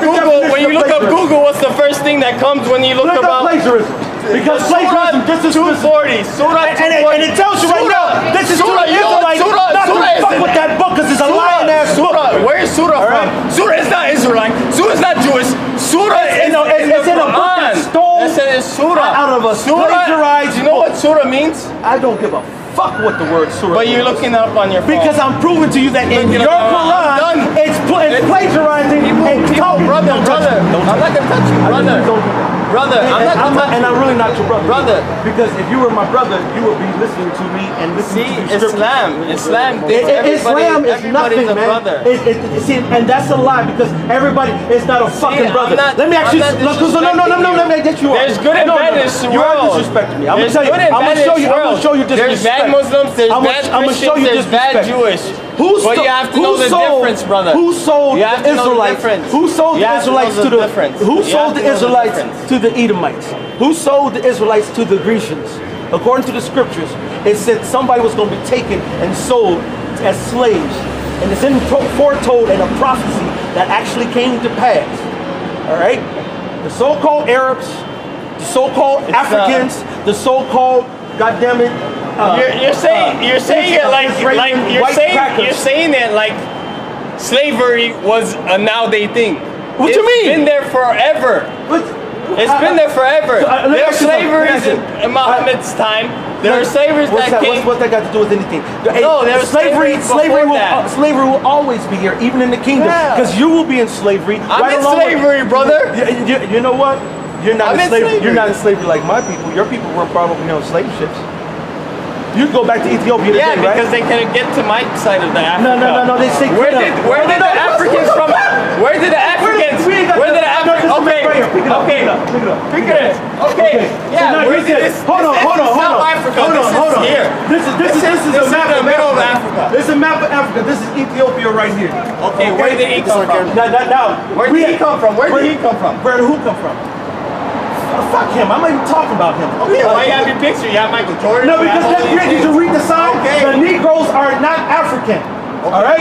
Google, when you look up Google, what's the first thing that comes when you look about plagiarism? Because plagiarism, this is 240. And it tells you right now, this is to the Israelites, not to fuck with that book because it's a lying ass book. Where is Surah from? Surah is not Israelite. Surah is not Jewish. Surah is in a book that stole out of a plagiarized. Do you know what Surah means? I don't give a fuck what the word surah But you're looking it up on your phone. Because I'm proving to you that in your Quran, it's plagiarizing. Brother, I'm not gonna touch you, brother. Brother, and I'm really not your brother. Brother. Because if you were my brother, you would be listening to me and listening to the scriptures. Islam is nothing, man. Brother. See, and that's a lie because everybody is not a fucking brother. Let me actually let me get you. There's good and bad in this world. You are disrespecting me. I'm gonna show you disrespect. There's bad Muslims, there's bad Christians, there's bad Jewish. But you have to know the difference, brother. Who sold the Israelites? Who sold the Israelites to the Who sold the Israelites to the Edomites? Who sold the Israelites to the Grecians? According to the scriptures, it said somebody was going to be taken and sold as slaves. And it's foretold in a prophecy that actually came to pass. All right? The so-called Arabs, the so-called Africans, the so-called, goddammit, you're saying it like slavery was a nowadays thing. What you mean? It's been there forever. It's been there forever. There are slaveries in Muhammad's time. There are slaveries that came. What's that got to do with anything? No, there was slavery will always be here, even in the kingdom, because you will be in slavery. I'm in slavery, brother. You know what? You're not in slavery. You're not in slavery like my people. Your people weren't probably on slave ships. You go back to Ethiopia today, right? Yeah, because they couldn't get to my side of the Africa. No. They say Where did the Africans from? Where did the Africans? Okay. Pick it up. Okay. Yeah. Where did this? Hold on. South Africa. Hold on. Here. This is a map of Africa. This is a map of Africa. This is Ethiopia right here. Okay. Where did he come from? Now. Where did he come from? Where did he come from? Where did who come from? Fuck him. I'm not even talking about him. Okay, why you have your picture? You have Michael Jordan? No, because did you read the sign? Okay. The Negroes are not African. Okay. All right?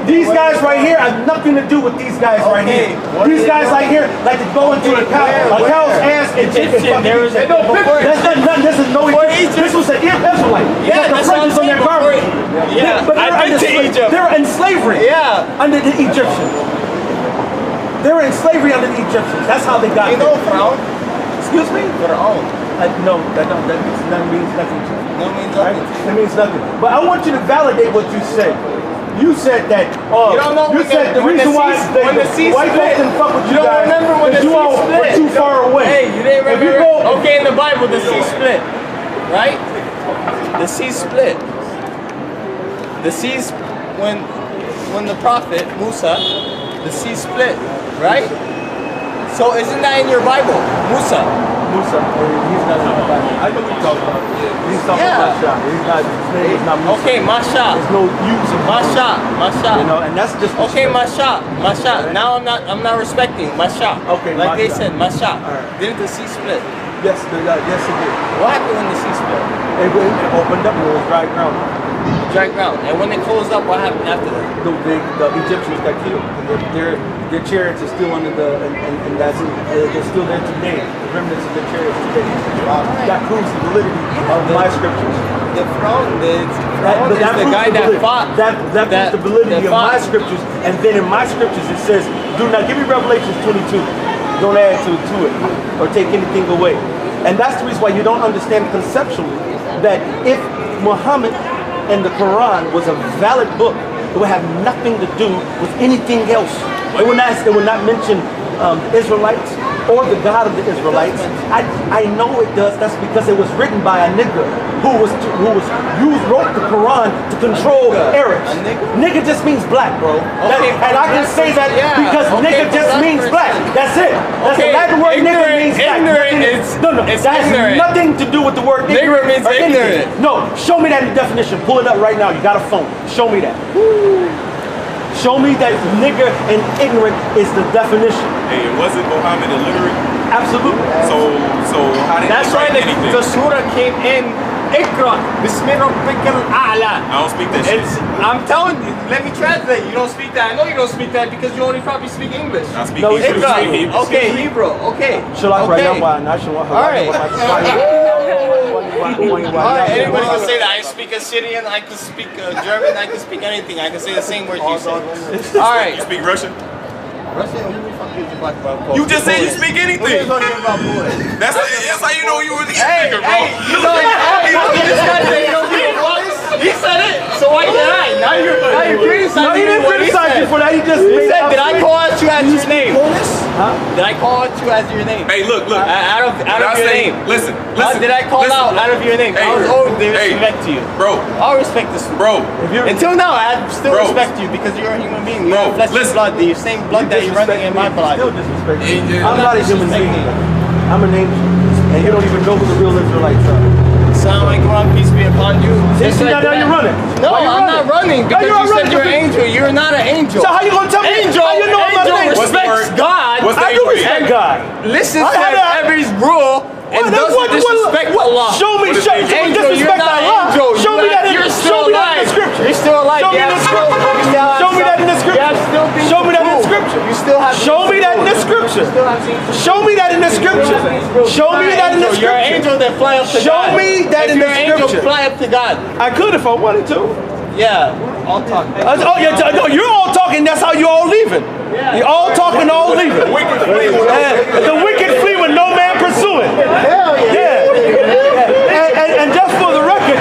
These guys right here have nothing to do with these guys right here. These guys right here like to go into a cow's ass and Egyptian. There was no picture. This was an Israelite. Yeah, the fringes on their garment. Yeah, but I've been to Egypt. They were in slavery. Yeah. Under the Egyptians. They were in slavery under the Egyptians. That's how they got there. Excuse me? No, that means nothing to me. No, means nothing. It means nothing. But I want you to validate what you said. You said that. You don't know. You said the reason why the white folks didn't fuck with you guys is you all were too far away. Hey, you didn't remember? Okay, in the Bible, the sea split, right? The sea split. The seas when the prophet Musa, the sea split, right? So isn't that in your Bible, Musa? Musa. He's not in the Bible. I know what you're talking about. He's talking about Masha. He's not. His name is not Musa. Okay, Masha. There's no use of Masha. Masha. You know, and that's just. Okay, Masha. Masha. Now I'm not respecting Masha. Okay, like they Masha. said, Masha. Right. Didn't the sea split? Yes, yes, it did. What happened when the sea split? It opened up. It was dry ground. Dry ground. And when it closed up, what happened after that? The Egyptians got killed. And their chariots are still under and that's they're still there today. The remnants of their chariots today. That proves the validity of my scriptures. The throne is the guy that fought. That proves the validity of my scriptures. And then in my scriptures it says, do not give me Revelations 22. Don't add to it or take anything away. And that's the reason why you don't understand conceptually that if Muhammad and the Quran was a valid book, it would have nothing to do with anything else. It would not mention the Israelites or the God of the Israelites. I know it does. That's because it was written by a nigga who wrote the Quran to control Arabs. Nigga just means black, bro. And I can say that because nigga just means black. That's it. That's the Latin word. Nigga means black. That has nothing to do with the word ignorant. Nigger means ignorant. No, show me that in the definition. Pull it up right now. You got a phone. Show me that. Show me that nigger and ignorant is the definition. Hey, wasn't Muhammad illiterate? Absolutely. So how did That's he why write anything? the surah came in. Ikra, Bismi Rabbikal A'la. I don't speak that shit. I'm telling you, let me translate. You don't speak that. I know you don't speak that because you only probably speak English. I speak Hebrew. Ikra. Okay, Hebrew. Okay. Okay. Alright. Alright, anybody can say that. I speak Assyrian, I can speak German, I can speak anything. I can say the same words you say. Alright. You speak Russian? Russian? Who the fuck is you talking about? You just said you speak anything. Who are you talking about, boy? That's how you know you were the nigga, bro. You know, this guy said you don't give a fuck. He said it, so why did I? Now you're criticizing No, he didn't criticize you for that. He just said, did I call out you as your name? Huh? Did I call out you as your name? Hey, look. Out of your name. Listen. Did I call out of your name? I was owed respect to you. Bro. I'll respect this. Bro. Until now, I still respect you because you're a human being. You're flesh and blood. The same blood that you're running in my blood. Still disrespect me. I'm not a human being. I'm an angel. And you don't even know who the real Israelites are. Assalamu alaikum, peace be upon you. Now you're running. No, I'm not running because you said you're an angel. You're not an angel. So how you gonna tell me? Angel, how you know I'm not an angel? respects God. I do respect God. Listens to every rule and doesn't disrespect Allah. Show me, angel, you're disrespect not Allah. angel. Show me that in the scripture. You're still alive. Show me that in the scripture. Show me that in the scripture. Show me that in the scripture. You still have. Show me that in the scripture. Show me that in the scripture. Show me that in the scripture. You're an angel that fly up to God. Show me that in the scripture. If you're an angel, fly up to God. I could if I wanted to. Yeah, all talk. No, you're all talking. That's how you all leaving. You're all talking, all leaving. The wicked flee when no man pursuing. Hell yeah. And just for the record,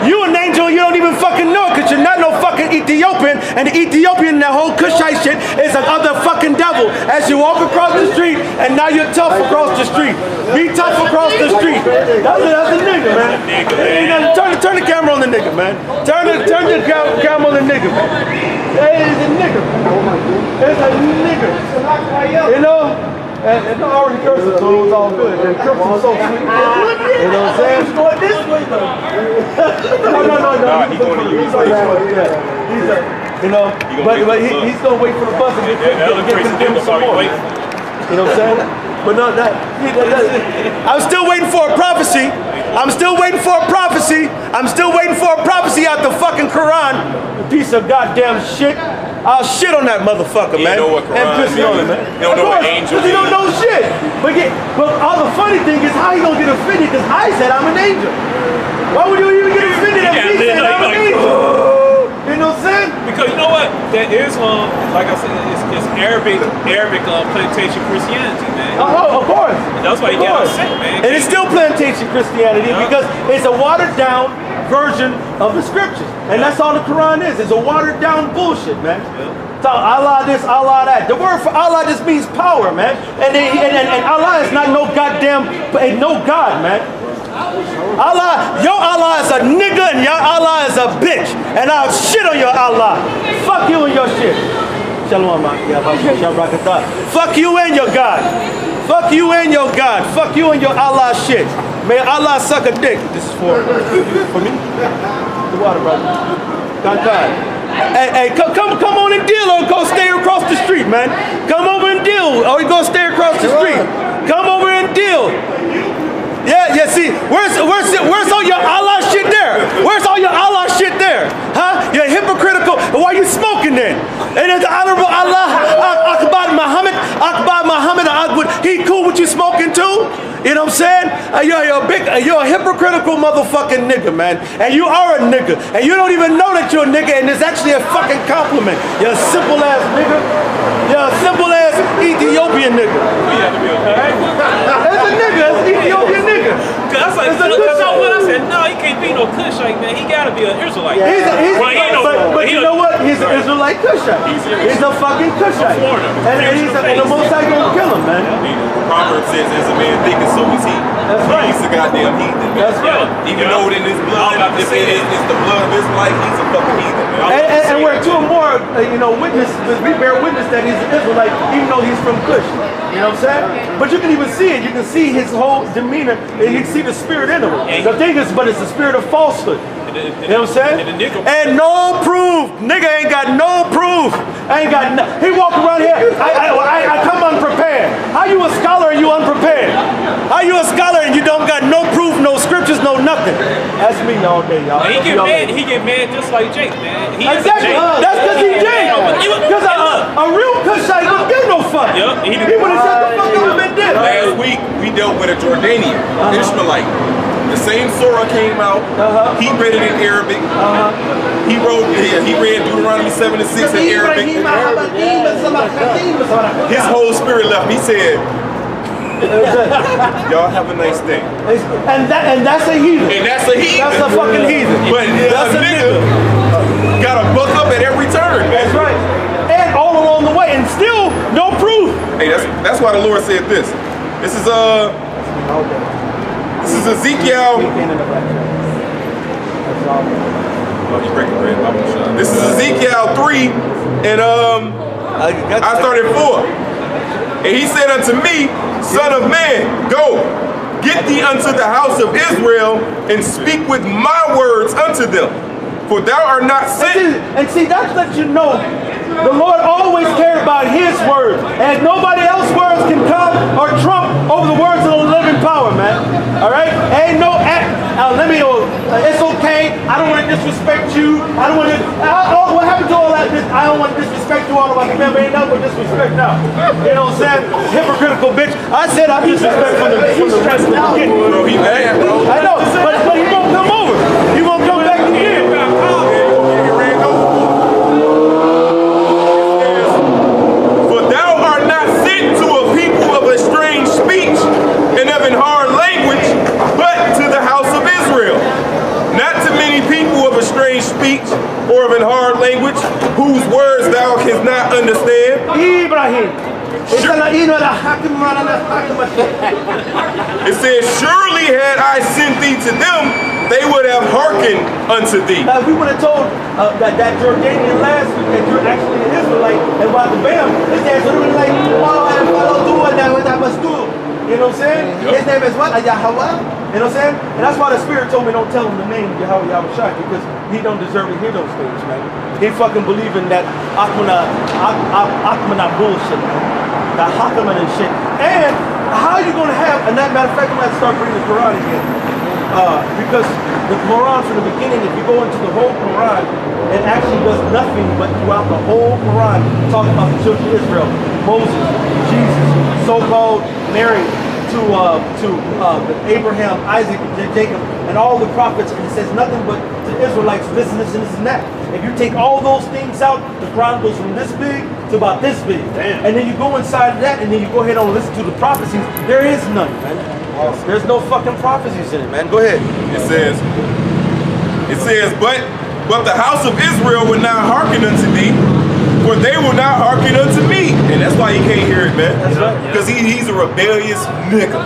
you an angel, you don't even fucking know it because you're not no fucking Ethiopian, and the Ethiopian, that whole Cushite shit is another fucking devil. As you walk across the street, and now you're tough across the street. Be tough across the street. That's a nigga, man. Turn the camera on the nigga, man. Turn the camera on the nigga, man. It's a nigga. It's a nigga. You know? And I already cursed it, so it was all good. And Chris was so sweet. You know what I'm saying? He's going this way, though. No. He's going to use this way. You know, but he's going to wait for the bus and get to some more. You know what I'm saying? But no, I'm still waiting for a prophecy. I'm still waiting for a prophecy out the fucking Quran. Piece of goddamn shit. I'll shit on that motherfucker, man. Know what Quran and piss on him, man. You don't know what angel is. He don't know shit. But all the funny thing is how he gonna get offended because I said I'm an angel. Why would you even get offended if he said I'm an angel? You know what I'm saying? Because you know what? That Islam, like I said, it's Arabic plantation Christianity, man. Oh, of course. And that's why you got upset, man. And it's still plantation Christianity because it's a watered down version of the scriptures. And that's all the Quran is. It's a watered down bullshit, man. So Allah this, Allah that. The word for Allah just means power, man. And Allah is not no goddamn, no God, man. Allah, your Allah is a nigga and your Allah is a bitch. And I'll shit on your Allah. Fuck you and your shit. Shalom, fuck you and your God. Fuck you and your God. Fuck you and your Allah shit. May Allah suck a dick. This is for me. The water, brother. Hey, come on and deal, or go stay across the street, man. Come over and deal, or you go stay across the street. Come over and deal. Yeah, see, where's all your Allah shit there? Where's all your Allah shit there? Huh? You're hypocritical. Why are you smoking then? And it's the honorable Allah, Akbar Muhammad, he cool with you smoking too? You know what I'm saying? You're a hypocritical motherfucking nigga, man. And you are a nigga. And you don't even know that you're a nigga, and it's actually a fucking compliment. You're a simple ass nigga. You're a simple ass Ethiopian nigga. It's a nigga, it's an Ethiopian nigga. Cause I said, no, he can't be no Cushite, man. He gotta be an Israelite. But you know what? He's an Israelite Cushite. He's a fucking Cushite. And the Most High gonna kill him, man. Proverbs says, as a man thinketh, so is he. That's right. He's a goddamn heathen. That's right. Even though in his blood, if it's the blood of Israelite, he's a fucking heathen, man. And we're two or more, witness, we bear witness that he's an Israelite, even though he's from Cush. You know what I'm saying? But you can even see it. You can see his whole demeanor, and you can see the spirit in him. The thing is, but it's the spirit of falsehood. You know what I'm saying? And no proof. Nigga ain't got no proof. He walk around here. I come unprepared. How you a scholar and you unprepared? How you a scholar and you don't got no proof, no scriptures, no nothing? That's me all day, y'all. He get mad just like Jake, man. Exactly. That's because he's Jake. Because a real Cushite wouldn't give no fuck. He would have shut the fuck up and been dead. Last week we dealt with a Jordanian Ishmaelite. The same surah came out. He read it in Arabic. He read Deuteronomy 7 and 6 in Arabic. His whole spirit left. He said, y'all have a nice day. And that's a heathen. And that's a heathen. That's a fucking heathen. But that's a nigga gotta buck up at every turn, man. That's right. And all along the way, and still no proof. Hey, that's why the Lord said this. This is Ezekiel. This is Ezekiel 3, and I started 4. And he said unto me, Son of man, go, get thee unto the house of Israel, and speak with my words unto them. For thou art not sent. And see, that lets you know the Lord always cared about his words. And nobody else's words can come or trump over the words of the living power, man. All right? Ain't no it's okay. I don't want to disrespect you. I don't want to. What happened to all that? I don't want to disrespect you all about the member. Ain't nothing but disrespect now. You know what I'm saying? Hypocritical bitch. I said I disrespect from the beginning. Bro, he mad, bro. I know, but he won't come over. He won't come back again. For thou art not sent to a people of a strange speech and of an hard language, but to the house of Israel. Not to many people of a strange speech or of an hard language, whose words thou canst not understand. Ibrahim. It says, surely had I sent thee to them, they would have hearkened unto thee. Now, if we would have told that Jordanian last week that you're actually an Israelite and about the Bam, his dad would have been like, oh, I follow through what I must do. You know what I'm saying? Yep. His name is what? YAHAWAH? You know what I'm saying? And that's why the Spirit told me don't tell him the name YAHAWASHI, because he don't deserve to hear those things, man. He fucking believe in that Akmana bullshit, man. That Hakaman and shit. And how you gonna have, and that matter of fact, I'm gonna start reading the Quran again. Because the Quran from the beginning, if you go into the whole Quran, it actually does nothing but throughout the whole Quran talk about the children of Israel, Moses, Jesus, so-called Mary, to Abraham, Isaac, Jacob, and all the prophets, and it says nothing but to Israelites, this and this and this and that. If you take all those things out, the Quran goes from this big to about this big. Damn. And then you go inside of that, and then you go ahead and listen to the prophecies. There is none, man. Awesome. There's no fucking prophecies in it, man. Go ahead. It says, but the house of Israel will not hearken unto thee, for they will not hearken unto me. And that's why he can't hear it, man. That's right. Because he's a rebellious nigga.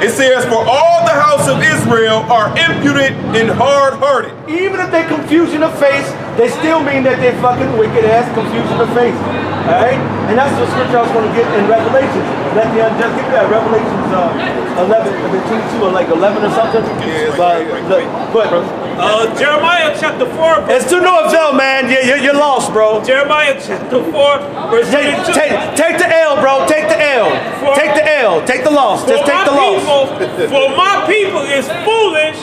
It says, for all the house of Israel are impudent and hard-hearted. Even if they confusion of face, they still mean that they fucking wicked ass confusion of face. All right? And that's the scripture I was going to get in Revelations. Let the unjust, give me that, Revelations 22 or like 11 or something. Jeremiah chapter 4. It's to no avail, man. You're lost, bro. Jeremiah chapter 4, verse 22. Take the L, bro. Take the L. Take the L. Take the loss. Just take the loss. For my people is foolish.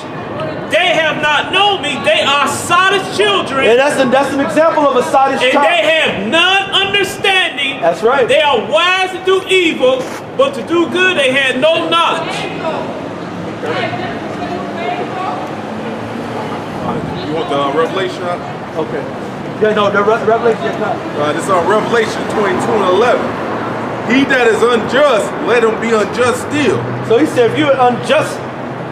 They have not known me. They are sottish children. And that's an example of a sottish child. And they have none understanding. That's right. They are wise to do evil, but to do good they had no knowledge. You want the Revelation? Okay. Yeah, no, the Revelation is not. This is on Revelation 22 and 11. He that is unjust, let him be unjust still. So he said, if you're unjust,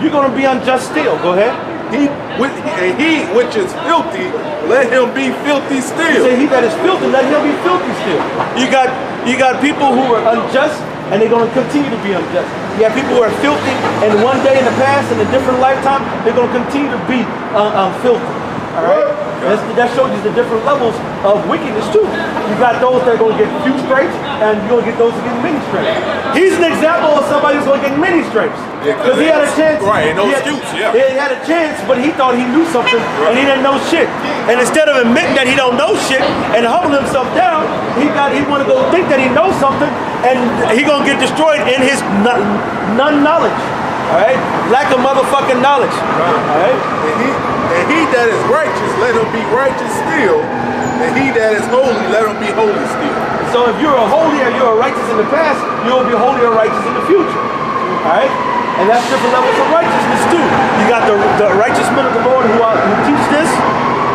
you're going to be unjust still. Go ahead. He which is filthy, let him be filthy still. He said, he that is filthy, let him be filthy still. You got people who are unjust, and they're going to continue to be unjust. You have people who are filthy, and one day in the past, in a different lifetime, they're going to continue to be filthy. All right? That shows you the different levels of wickedness too. You got those that are going to get few stripes, and you're going to get those that get many stripes. He's an example of somebody who's going to get many stripes. Because he had a chance. Right, no excuse, yeah. He had a chance, but he thought he knew something, and he didn't know shit. And instead of admitting that he don't know shit and humbling himself down, he want to go think that he knows something, and he going to get destroyed in his non-knowledge. All right? Lack of motherfucking knowledge. All right? And he that is righteous, let him be righteous still. And he that is holy, let him be holy still. So if you're a holy or you're a righteous in the past, you'll be holy or righteous in the future. All right? And that's different levels of righteousness too. You got the righteous men of the Lord who teach this.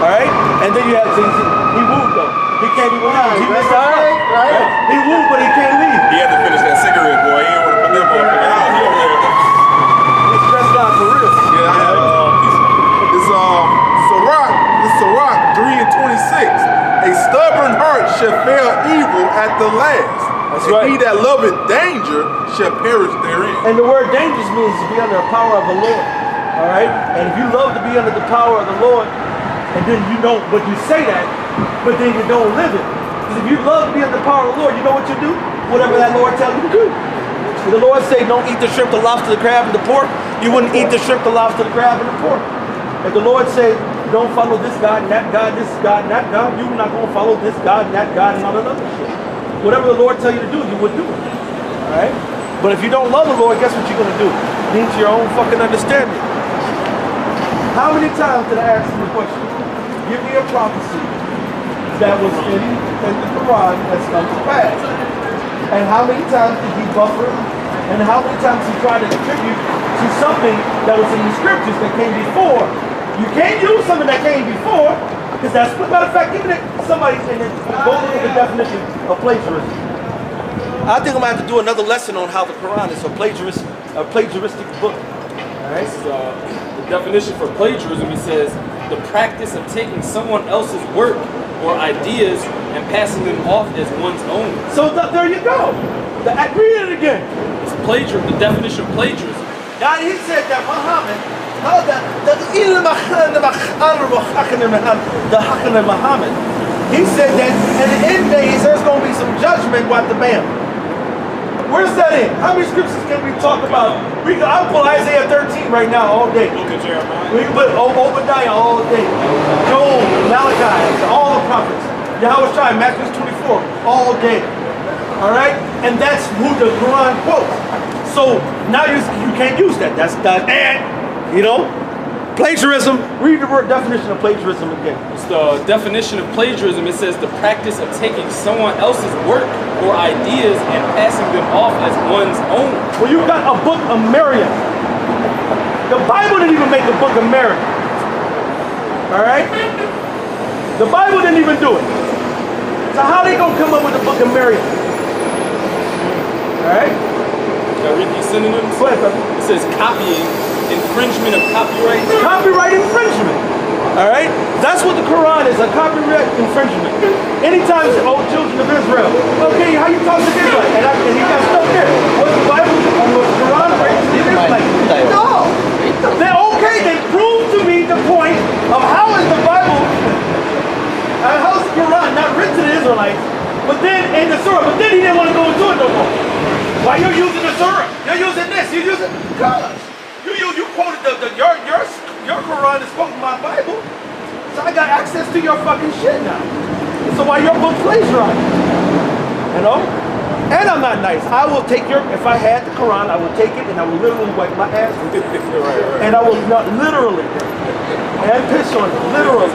All right? And then you have things. He wooed though. He can't even leave. He missed out. Right? He wooed, but he can't leave. He had to finish that cigarette, boy. He didn't want to put that motherfucker out. He over there. He's stressed out for real. Yeah, it's Sirach 3 and 26. A stubborn heart shall fare evil at the last. That's and right. He that loveth danger shall perish therein. And the word dangerous means to be under the power of the Lord. All right? And if you love to be under the power of the Lord, and then you don't, but you say that, but then you don't live it. Because if you love to be under the power of the Lord, you know what you do? Whatever that Lord tells you to do. If the Lord say, don't eat the shrimp, the lobster, the crab, and the pork, you wouldn't eat the shrimp, the lobster, the crab, and the pork. If the Lord say, don't follow this God, and that God, this God, and that God, you're not going to follow this God, and that God, and all that other shit. Whatever the Lord tell you to do, you would do it. All right? But if you don't love the Lord, guess what you're going to do? Lean to your own fucking understanding. How many times did I ask you the question? Give me a prophecy that was in the Quran that's come to pass. And how many times did he buffer? And how many times he tried to attribute to something that was in the scriptures that came before? You can't use something that came before, because that's, matter of fact, even if somebody go look at the definition of plagiarism. I think I'm going to have to do another lesson on how the Quran is a plagiaristic book. All right, so the definition for plagiarism, it says the practice of taking someone else's work or ideas and passing them off as one's own. So there you go. Read it again. It's plagiarism, the definition of plagiarism. Now he said that Muhammad, he said that in the end days there's going to be some judgment what the bam. Where's that in? How many scriptures can we talk about? I'll pull Isaiah 13 right now all day. Book of Jeremiah. We can put Obadiah all day. Joel, Malachi, all the prophets. YAHAWASHI, Matthew 24, all day. All right? And that's who the Quran quotes. So now you can't use that. That's that. And, you know, plagiarism. Read the word definition of plagiarism again. It's the definition of plagiarism. It says the practice of taking someone else's work or ideas and passing them off as one's own. Well, you got a book of Miriam. The Bible didn't even make a book of Miriam. All right? The Bible didn't even do it. So how they gonna come up with a book of Miriam? All right? Can I read these synonyms? Go ahead, brother. It says copying, infringement of copyright. Copyright infringement. All right? That's what the Quran is, a copyright infringement. Anytime you say, oh, children of Israel, okay, how you talk to Israel? And he got stuck there. What's the Bible? What's the Quran? No. Then okay, then prove to me the point of how is the Bible, how is the Quran not written to the Israelites, but then Why you're using the Surah? You're using this. You're using because you quoted your Quran is quoting my Bible. So I got access to your fucking shit now. So why your book plagiarized? You know? And I'm not nice. I will take if I had the Quran, I would take it and I would literally wipe my ass with it. And I will not literally and piss on it. Literally.